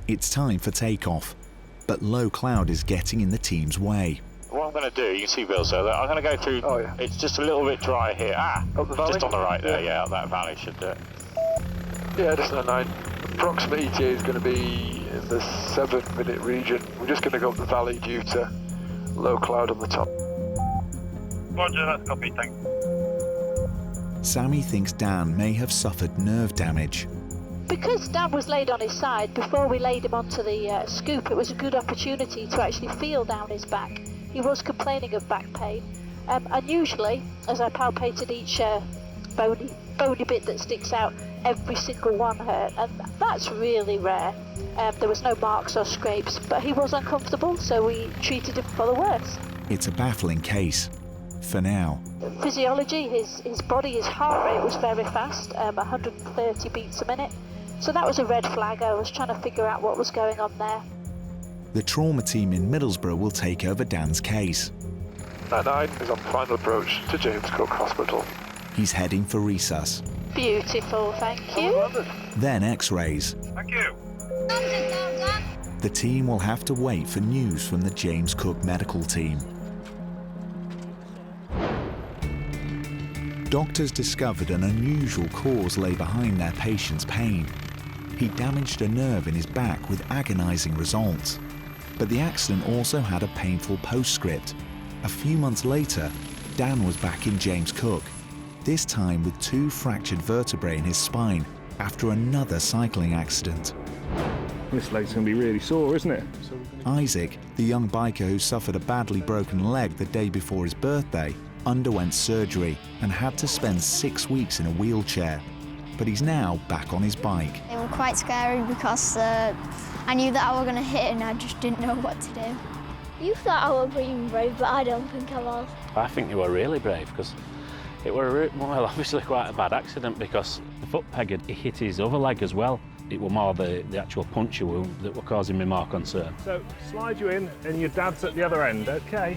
It's time for takeoff, but low cloud is getting in the team's way.
What I'm going to do, you can see Bill, so I'm going to go through. Oh, yeah. It's just a little bit dry here. Ah,
up the valley?
Just on the right there, yeah, that valley should do it.
Yeah, just on 9. Approximate ETA is going to be in the 7-minute region. We're just going to go up the valley due to low cloud on the top.
Roger, that's copy, thanks.
Sammy thinks Dan may have suffered nerve damage.
Because Dan was laid on his side, before we laid him onto the scoop, it was a good opportunity to actually feel down his back. He was complaining of back pain. And usually, as I palpated each bony bit that sticks out, every single one hurt, and that's really rare. There was no marks or scrapes, but he was uncomfortable, so we treated him for the worst.
It's a baffling case. For now.
Physiology, his body, his heart rate was very fast, 130 beats a minute. So that was a red flag. I was trying to figure out what was going on there.
The trauma team in Middlesbrough will take over Dan's case.
9 is on final approach to James Cook Hospital.
He's heading for resus.
Beautiful, thank you.
Then X-rays.
Thank you.
The team will have to wait for news from the James Cook medical team. Doctors discovered an unusual cause lay behind their patient's pain. He damaged a nerve in his back with agonizing results. But the accident also had a painful postscript. A few months later, Dan was back in James Cook, this time with 2 fractured vertebrae in his spine after another cycling accident.
This leg's going to be really sore, isn't it?
Isaac, the young biker who suffered a badly broken leg the day before his birthday, underwent surgery and had to spend 6 weeks in a wheelchair, but he's now back on his bike.
It was quite scary because I knew that I was going to hit and I just didn't know what to do.
You thought I was being brave, but I don't think I was.
I think you were really brave because it were, well, obviously quite a bad accident because the foot peg had hit his other leg as well. It were more the actual puncture wound that were causing me more concern.
So, slide you in and your dad's at the other end, OK?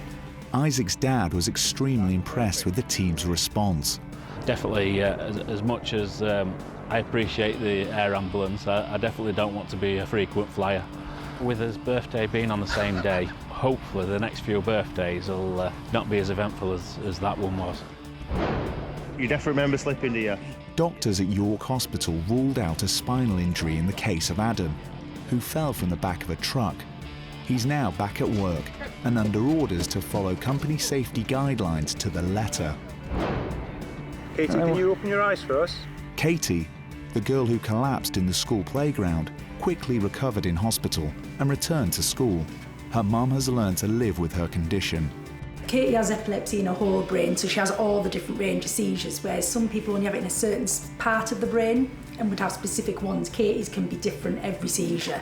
Isaac's dad was extremely impressed with the team's response.
Definitely, as much as I appreciate the air ambulance, I definitely don't want to be a frequent flyer. With his birthday being on the same day, hopefully the next few birthdays will not be as eventful as that one was.
You definitely remember slipping, do you?
Doctors at York Hospital ruled out a spinal injury in the case of Adam, who fell from the back of a truck. He's now back at work and under orders to follow company safety guidelines to the letter.
Katie, can you open your eyes for us?
Katie, the girl who collapsed in the school playground, quickly recovered in hospital and returned to school. Her mum has learned to live with her condition.
Katie has epilepsy in her whole brain, so she has all the different range of seizures, whereas some people only have it in a certain part of the brain and would have specific ones. Katie's can be different every seizure.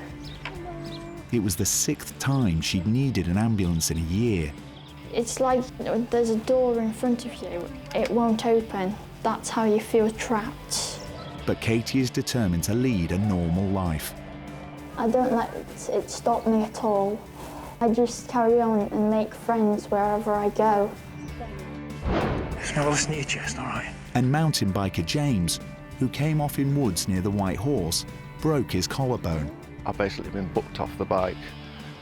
It was the 6th time she'd needed an ambulance in a year.
It's like there's a door in front of you, it won't open. That's how you feel trapped.
But Katie is determined to lead a normal life.
I don't let it stop me at all. I just carry on and make friends wherever I go.
Now listen to your chest, all right?
And mountain biker James, who came off in woods near the White Horse, broke his collarbone.
I've basically been bucked off the bike.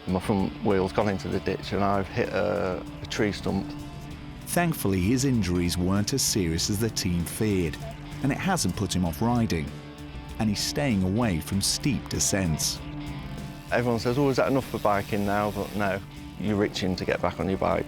My front wheel's gone into the ditch and I've hit a tree stump.
Thankfully, his injuries weren't as serious as the team feared, and it hasn't put him off riding. And he's staying away from steep descents.
Everyone says, oh, is that enough for biking now? But no, you're itching to get back on your bike.